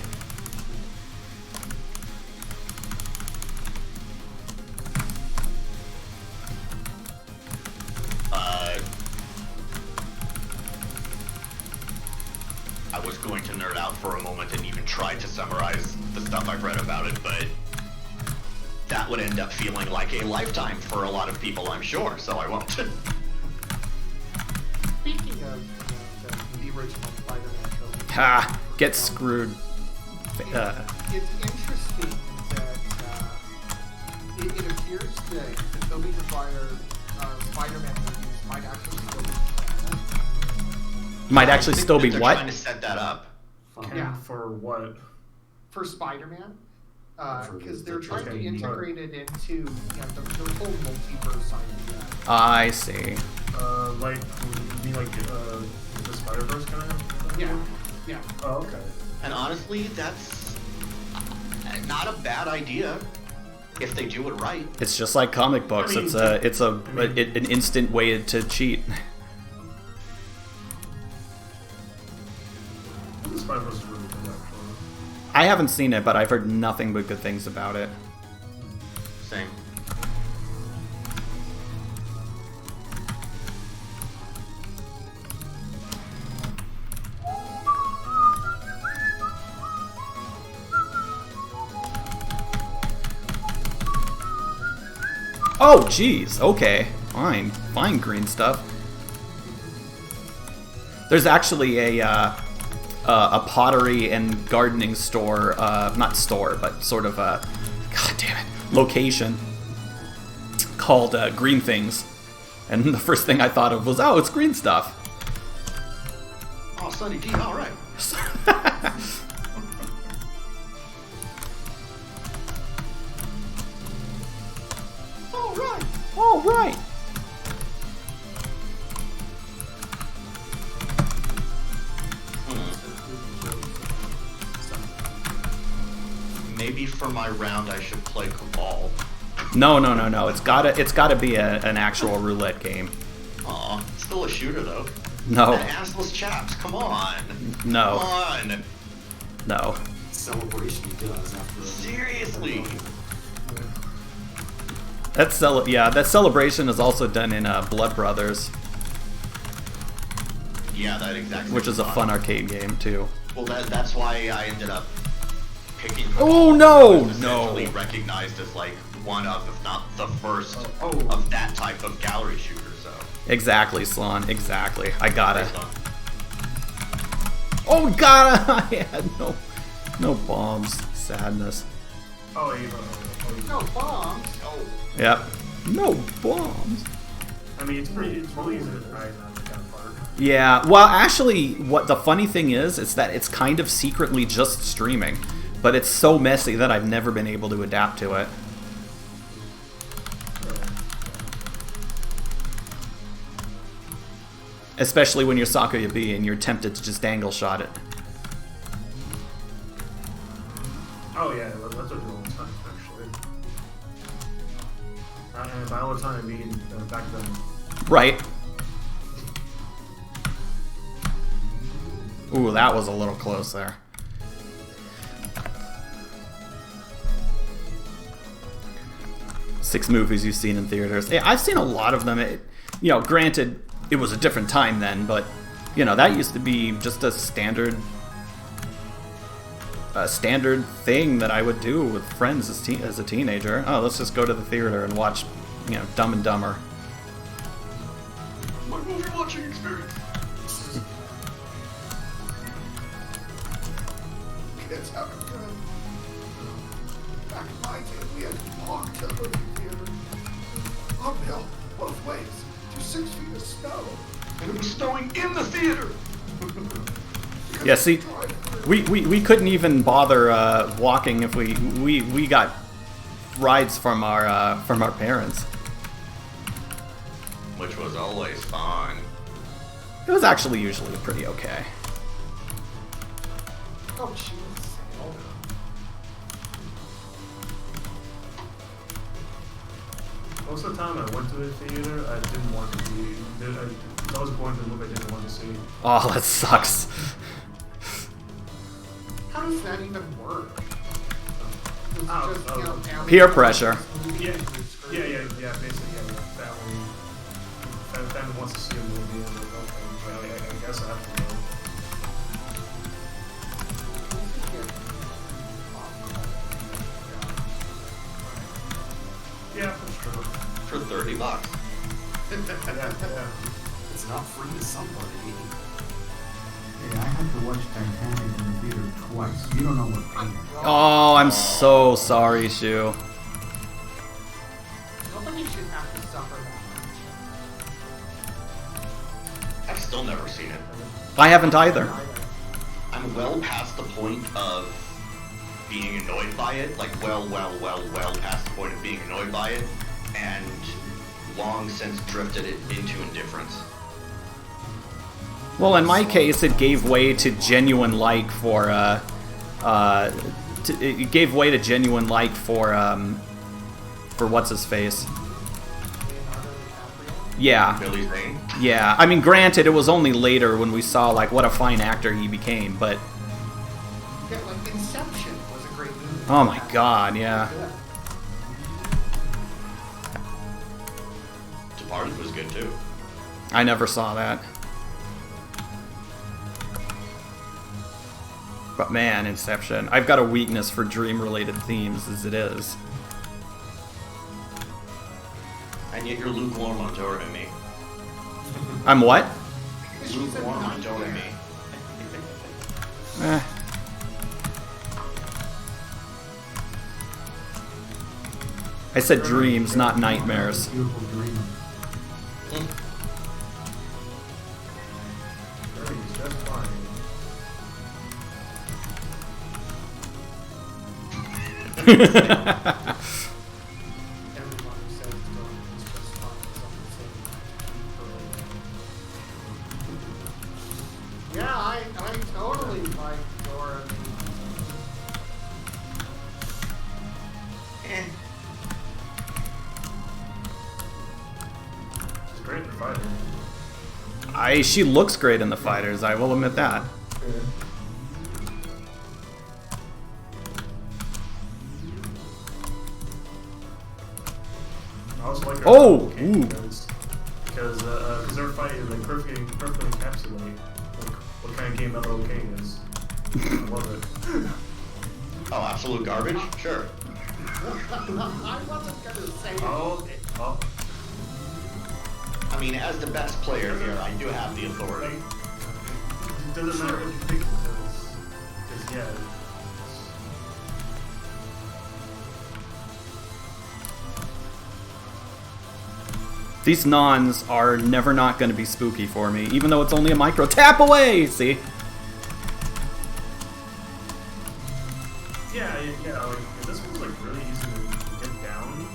I was going to nerd out for a moment and even try to summarize the stuff I've read about it, but that would end up feeling like a lifetime for a lot of people, I'm sure, so I won't. Speaking of the original Spider-Man trilogy. Ha! Get screwed. It's interesting it appears that the Tobey Maguire Spider-Man movies might actually still be canon. Might actually I think still that be they're what? trying to set that up. Yeah. For what? For Spider-Man. Because they're trying to Okay, integrate it into the whole multiverse idea. I see. Like, you mean like the Spider-Verse kind of? Yeah. Yeah. Oh, okay. And honestly, that's not a bad idea if they do it right. It's just like comic books. I mean, It's an instant way to cheat. The Spider-Verse is really good, actually. I haven't seen it, but I've heard nothing but good things about it. Same. Oh, jeez. Okay. Fine. Fine, green stuff. There's actually a pottery and gardening store, not store, but sort of a, god damn it, location called Green Things. And the first thing I thought of was, oh, it's green stuff. Oh, Sunny D, alright. Alright. All right. Maybe for my round I should play Cabal. No. It's gotta be an actual roulette game. Aw, still a shooter though. No. That assless chaps, come on. No. Come on. No. Celebration does after. Seriously. That celebration is also done in Blood Brothers, Yeah, that exactly. which is a fun arcade game too. Well, that's why I ended up picking. Oh, Cabal, no, because it's no. essentially recognized as like one of, if not the first, Oh. of that type of gallery shooter. So. Exactly, Slon. Exactly. I got it. Based on- Oh god, I had no bombs. Sadness. Oh, Ava. No bombs. Oh. Yep. No bombs. I mean, it's really easy to hide on that part. Yeah. Well, actually, what the funny thing is that it's kind of secretly just streaming, but it's so messy that I've never been able to adapt to it. Especially when you're Sakuya B and you're tempted to just angle shot it. Oh yeah, that's what I do all the time, actually. And by all the time, I mean back then. Right. Ooh, that was a little close there. Six movies you've seen in theaters. Yeah, I've seen a lot of them. Granted, it was a different time then, but that used to be just a standard thing that I would do with friends as a teenager. Oh, let's just go to the theater and watch, Dumb and Dumber. My movie watching experience. Kids haven't good. Back in my day, we had to walk to the movie theater. Uphill, both ways, through 6 feet of snow. And it was snowing in the theater. Yeah, see, we couldn't even bother walking if we got rides from our parents. Which was always fun. It was actually usually pretty okay. Oh, jeez. Most of the time I went to the theater, I didn't want to be. I was going to the movie I didn't want to see. Oh, that sucks. How does that even work? Is it Oh, just, oh. family Peer pressure. Yeah, basically, yeah. Family wants to see a movie, and okay, I guess I have to go. Yeah, that's true. For $30. Yeah. It's not free to somebody. Hey, I had to watch Titanic in the theater twice. You don't know what pain. Oh, I'm so sorry, Shu. still never seen it. I haven't either. I'm well past the point of being annoyed by it, like well past the point of being annoyed by it, and long since drifted it into indifference. Well, in my case, it gave way to genuine like for it gave way to genuine like for what's his face. Yeah. Billy Zane? Yeah. I mean, granted, it was only later when we saw like what a fine actor he became, but Yeah, like Inception was a great movie. oh my god, yeah. Departed was good too. I never saw that. But man, Inception. I've got a weakness for dream-related themes as it is. And yet you're lukewarm on Doremi. I'm what? Lukewarm on Doremi. Eh. I said dreams, not nightmares. Beautiful dream. Doremi's just fine. Everyone who says Doremi is just fine is on the same page. Yeah, I totally like Doremi. She's great in the fighter. She looks great in the fighters, I will admit that. I also like her Oh! okay, Ooh. because they're fighting like perfectly encapsulate like what kind of game LOK is. I love it. Oh, absolute garbage? Sure. I wasn't gonna say it. Oh, I mean, as the best player here, I do have the authority. it doesn't matter what you think because yeah. These nons are never not going to be spooky for me, even though it's only a micro tap away! See? Yeah, like this one's like really easy to get down,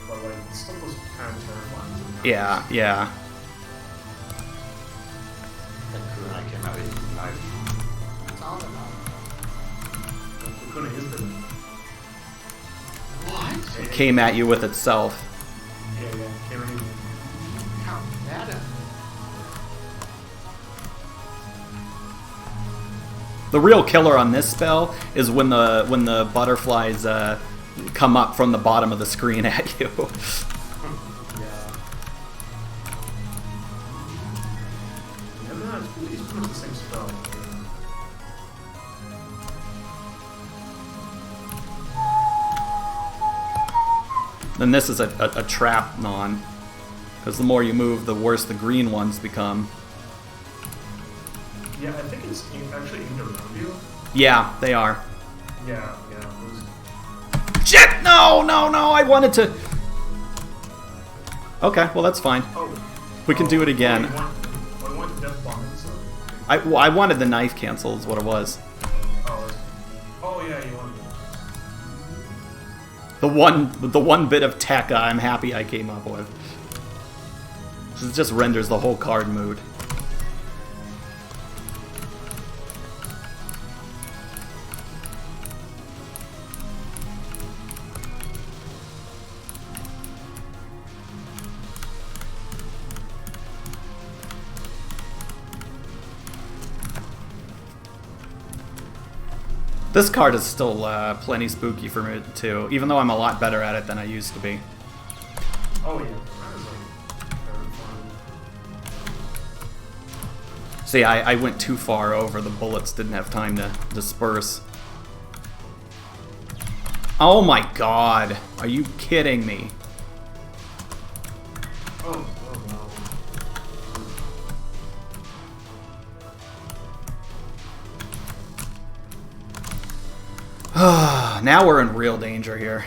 but like it still was kind of terrifying. sometimes. Yeah. That kunai came out with a knife. It's all about The kunai is the what? It came at you with itself. yeah, came in. How meta. The real killer on this spell is when the butterflies come up from the bottom of the screen at you. Yeah. And then it's pretty much the same spell. Then this is a trap non, because the more you move, the worse the green ones become. Yeah, I think it's actually aimed around you. Yeah, they are. Yeah. Shit! No! I wanted to. Okay, well that's fine. Oh. We can do it again. I want the death bomb, so. I wanted the knife cancel is what it was. Oh yeah, you wanted The one bit of tech I'm happy I came up with. It just renders the whole card mood. This card is still plenty spooky for me too, even though I'm a lot better at it than I used to be. Oh yeah, that was like terrifying. See, I went too far over. The bullets didn't have time to disperse. Oh my god. Are you kidding me? Oh no. Now we're in real danger here.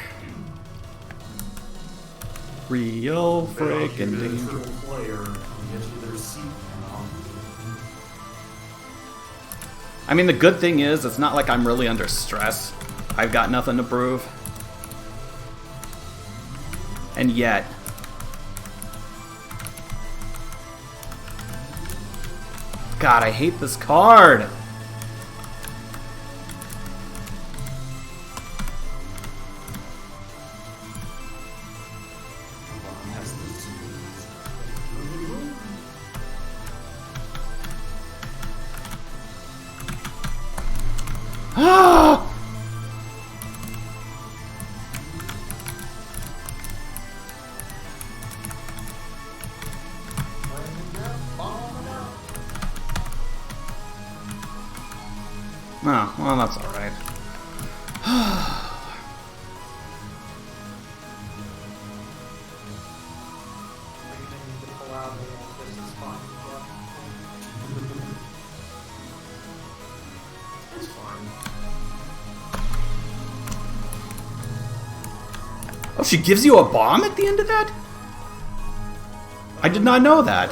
Real freaking danger. Player and get you their seat. I mean, the good thing is, it's not like I'm really under stress. I've got nothing to prove. And yet... God, I hate this card! Ah! Oh, well, that's alright. It's fine. Oh, she gives you a bomb at the end of that? I did not know that.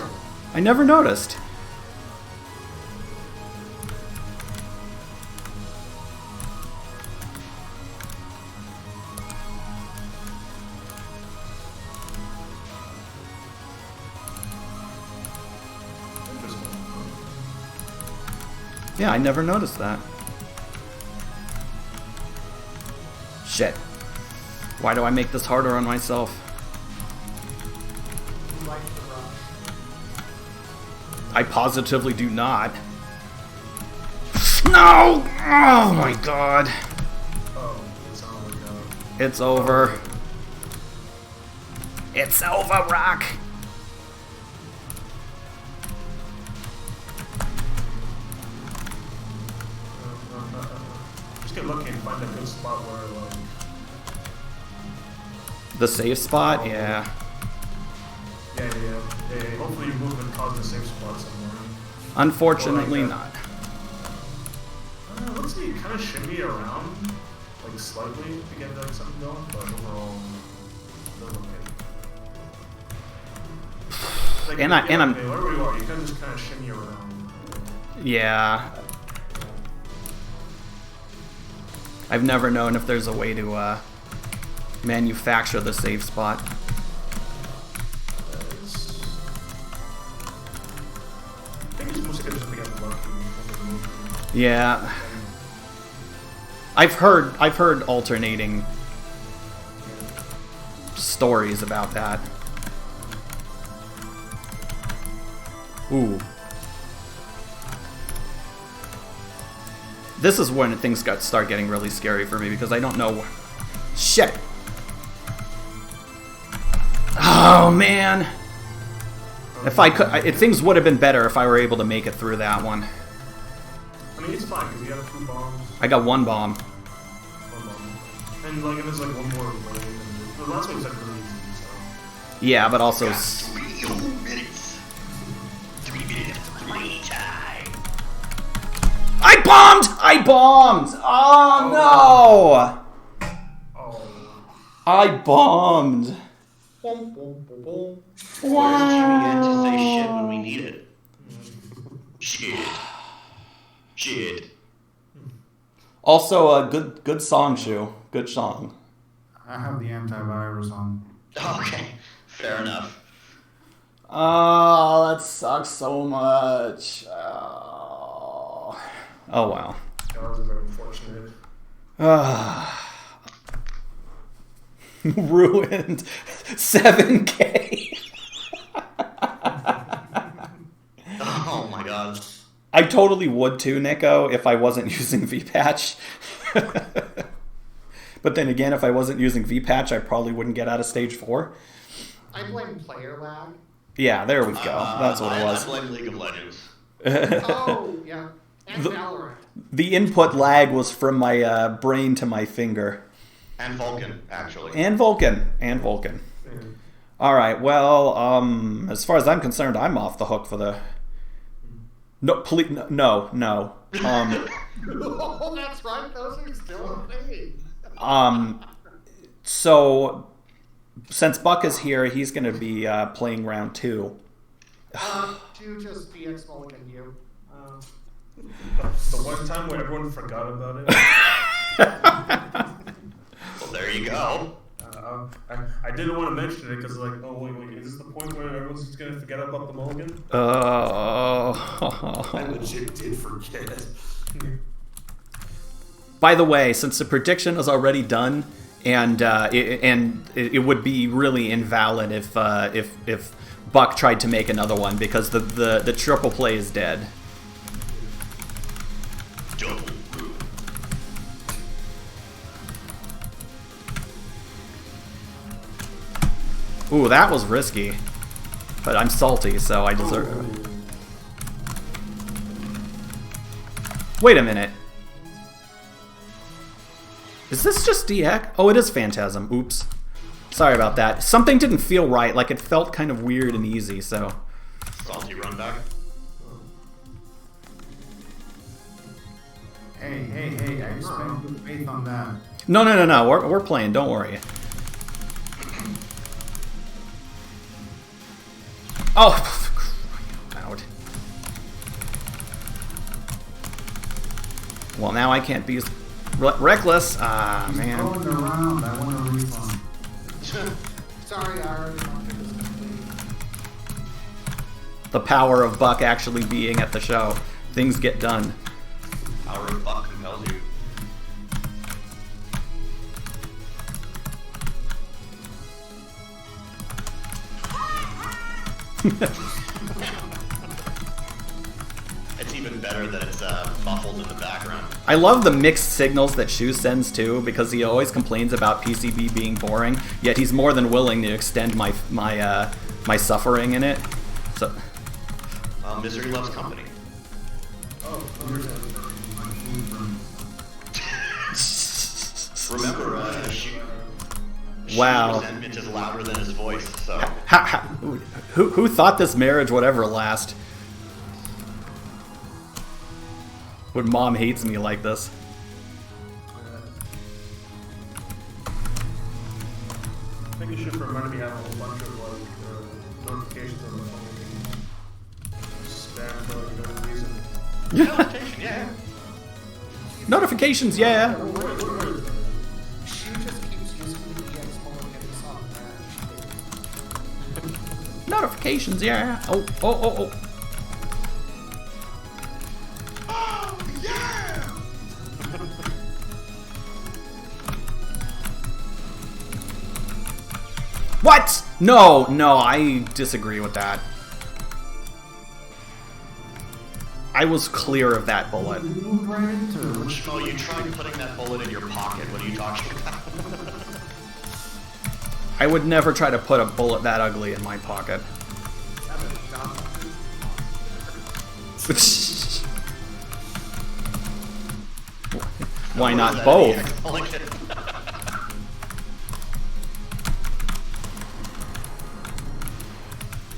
I never noticed. Yeah, I never noticed that. Shit. Why do I make this harder on myself? You like the rush. I positively do not. No! Oh my god. Oh, it's on the go. It's over. It's over, Rock. Just get lucky and find a good spot where, The safe spot? Yeah. yeah. Hopefully your movement causes a safe spot somewhere. Unfortunately Or like not. Let's see, kind of shimmy around, like slightly to get like something going, but overall, they're okay. Like, And I'm- wherever you are, you can just kind of shimmy around. Yeah. I've never known if there's a way to manufacture the safe spot. I think it's mostly just to get lucky. Yeah. I've heard alternating stories about that. Ooh. This is when things start getting really scary for me because I don't know. Shit. Oh man. If I could, things would have been better if I were able to make it through that one. I mean, it's fine because you have 2 bombs. I got one bomb. 1 bomb. And like, there's like one more wave. And the last one's like really easy, so. Yeah, but also. Got 3 whole minutes. 3 minutes of play time. I bombed! I bombed! Oh no! Oh. I bombed. Where's Jimmy at to say shit when we need it? Shit. Also, a good song, Shu. Good song. I have the antivirus on. Okay, fair enough. Oh, that sucks so much. Oh wow. That was very unfortunate. Ruined 7K. Oh my god. I totally would too, Nico, if I wasn't using VPatch. But then again, if I wasn't using VPatch, I probably wouldn't get out of stage 4. I blame player lag. Yeah, there we go. That's what it was. I blame League of Legends. Oh, yeah. And The- Valorant. The input lag was from my brain to my finger. And Vulcan, actually. And Vulcan. All right. Well, as far as I'm concerned, I'm off the hook for the. No, please, no. Oh, that's right. Those are still a thing. So, since Buck is here, he's going to be playing round 2. Do just BX Mulligan you. The one time where everyone forgot about it. Well, there you go. I didn't want to mention it because, like, oh, wait, is this the point where everyone's just going to forget about the mulligan? I legit did forget. By the way, since the prediction is already done, and it would be really invalid if Buck tried to make another one because the triple play is dead. Double. Ooh, that was risky. But I'm salty, so I deserve it. Wait a minute. Is this just DX? Oh, it is Phantasm. Oops. Sorry about that. Something didn't feel right. Like, it felt kind of weird and easy, so... Salty run back. Hey, I expect good faith on that. No. We're playing. Don't worry. Oh! Out. Well, now I can't be reckless. Ah, man. Going around, I want a refund. Sorry, I already marked it as complete. The power of Buck actually being at the show. Things get done. Power of Buck compels you. It's even better that it's muffled in the background. I love the mixed signals that Shu sends too, because he always complains about PCB being boring, yet he's more than willing to extend my suffering in it. So Misery loves company. Remember, wow. resentment is louder than his voice, so... Who thought this marriage would ever last? When Mom hates me like this. I think it should remind me to have a whole bunch of, like, notifications on the phone. Spam for, like, no reason. Notification, yeah. Notifications, yeah. She just keeps using the EX mulligan song that Notifications, yeah. Oh. What? No, I disagree with that. I was clear of that bullet. Oh, you tried putting that bullet in your pocket. What are you talking about? I would never try to put a bullet that ugly in my pocket. Why not both?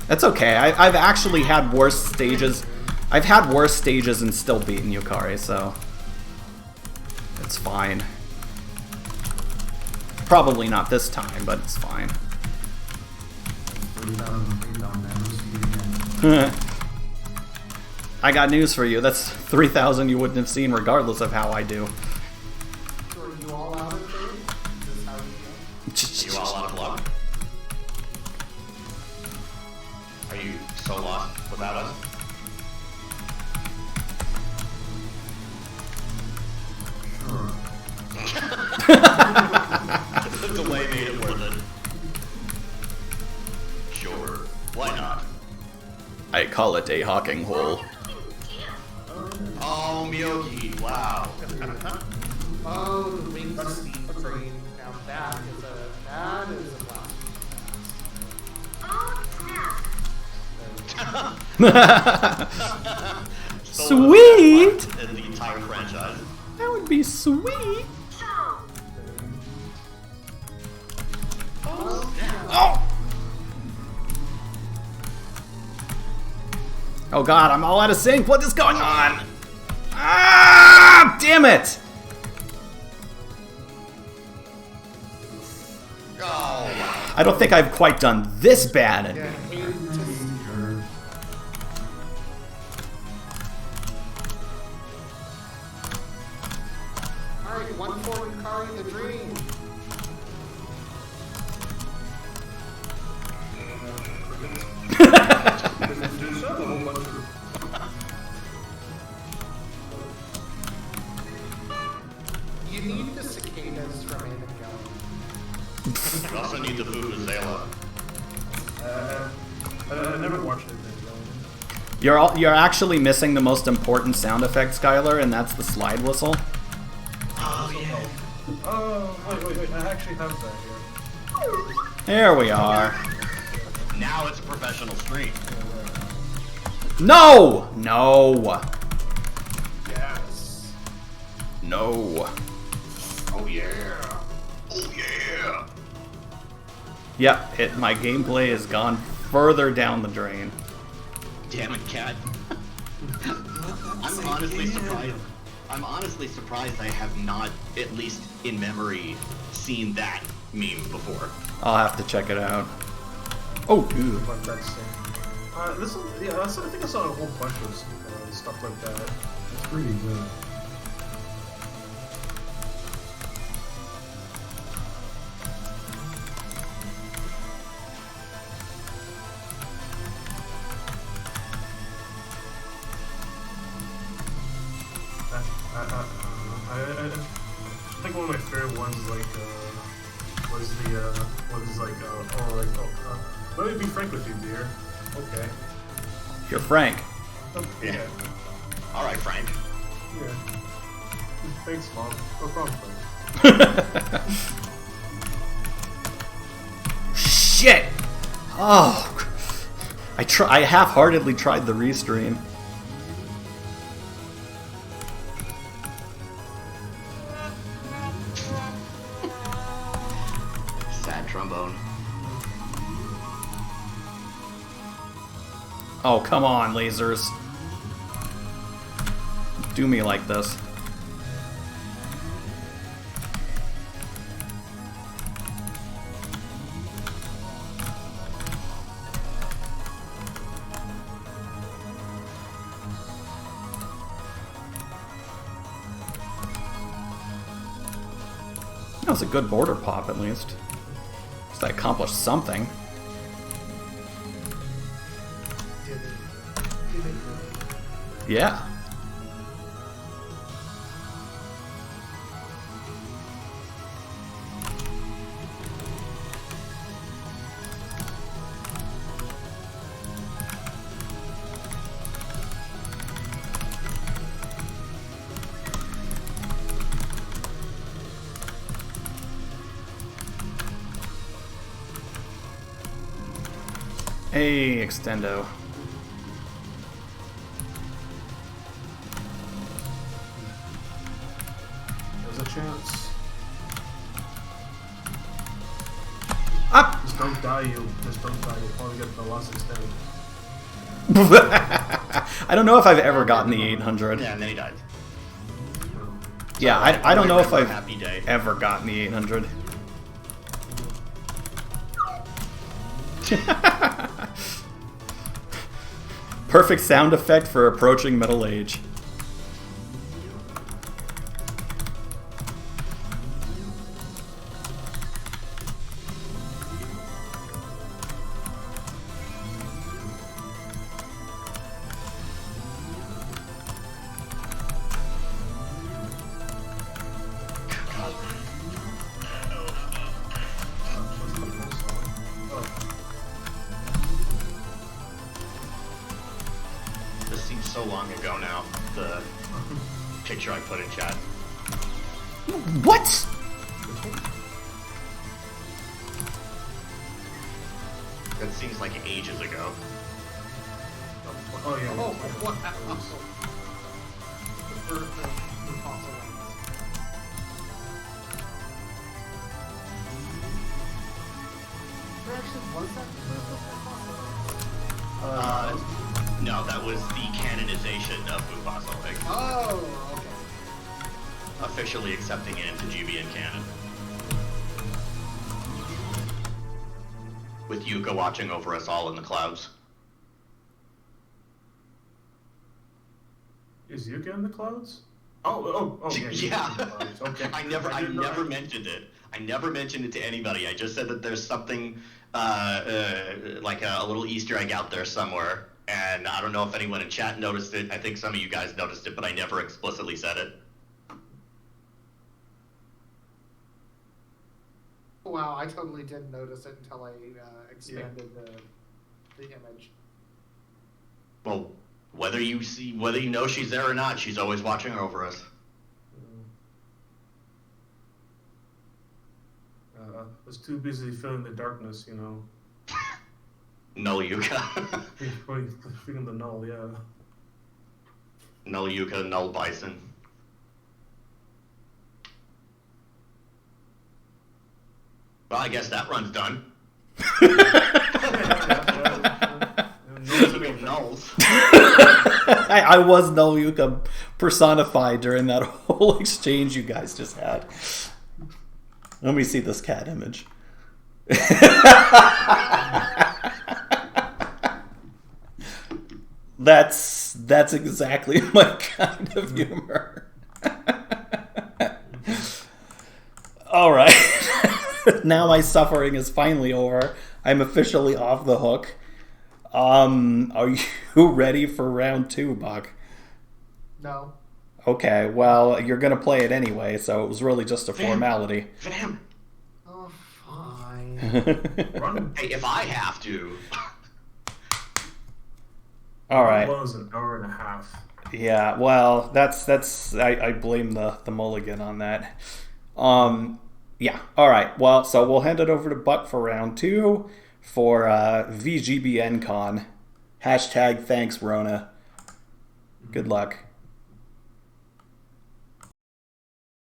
That's okay. I've actually had worse stages. I've had worse stages and still beaten Yukari, so it's fine. Probably not this time, but it's fine. 3,000 feet down, never see it again. I got news for you. That's 3,000 you wouldn't have seen regardless of how I do. So are you all out of there? Is this how you You all out of luck? Are you so lost without us? The delay made it worth it. Sure, why not? I call it a hawking hole. Oh, Miyogi, wow. Oh, the wings of the train. Now that is a blast. Sweet! In the entire franchise. That would be sweet. Oh! Oh god, I'm all out of sync. What is going on? Ah! Damn it! Oh, I don't think I've quite done this bad. Yeah, destroying the dream. You need the cicadas from Anagon. You also need the Vuvuzela. I never watched it. You're actually missing the most important sound effect, Skylar, and that's the slide whistle. Oh, yeah. Oh, wait. I actually have that here. There we are. Now it's a professional stream. No! No! Yes. No. Oh, yeah. Oh, yeah. Yep, my gameplay has gone further down the drain. Damn it, cat. I'm honestly surprised. I'm honestly surprised I have not, at least in memory, seen that meme before. I'll have to check it out. Oh, ew. But that's I think I saw a whole bunch of stuff like that. It's pretty good. I think one of my favorite ones let me be frank with you, dear. Okay. You're Frank. Yeah. All right, Frank. Yeah. Thanks, Mom. No problem, Frank. Shit! Oh, I half-heartedly tried the restream. Sad trombone. Oh, come on, lasers. Do me like this. That was a good border pop, at least. At least I accomplished something. Yeah. Hey, Extendo. There's a chance. Up! Just don't die, you. Just don't die. You'll probably get the last extended. I don't know if I've ever gotten the 800. Yeah, and then he died. Yeah, I don't know if I've Happy day. ever gotten the 800. Perfect sound effect for approaching middle age. This seems so long ago now, the picture I put in chat. What? That seems like ages ago. Oh, yeah. Oh, what? The birth of Mufasa Wings. Actually, was that the birth of Mufasa? No, that was the canonization of Mufasa, like, Oh, okay. officially accepting it into GBN canon. With Yuka watching over us all in the clouds. Is Yuka in the clouds? Yeah. Okay. I never did mentioned it. I never mentioned it to anybody. I just said that there's something like a little Easter egg out there somewhere, and I don't know if anyone in chat noticed it. I think some of you guys noticed it, but I never explicitly said it. Wow, I totally didn't notice it until I expanded the image. Well, whether you know she's there or not, she's always watching over us. I was too busy feeling the darkness, you know. Null Yuka. Feeling the null, yeah. Null Yuka, Null Bison. Well, I guess that run's done. Nulls. I was Null Yuka personified during that whole exchange you guys just had. Let me see this cat image. That's exactly my kind of humor. All right. Now my suffering is finally over. I'm officially off the hook. Are you ready for round 2, Buck? No. Okay, well, you're gonna play it anyway, so it was really just a formality. Fam. Oh, fine. Hey, if I have to. All right. It was an hour and a half. Yeah, well, that's I blame the mulligan on that. Yeah, all right. Well, so we'll hand it over to Buck for round 2 for VGBNCon. # thanks, Rona. Good luck.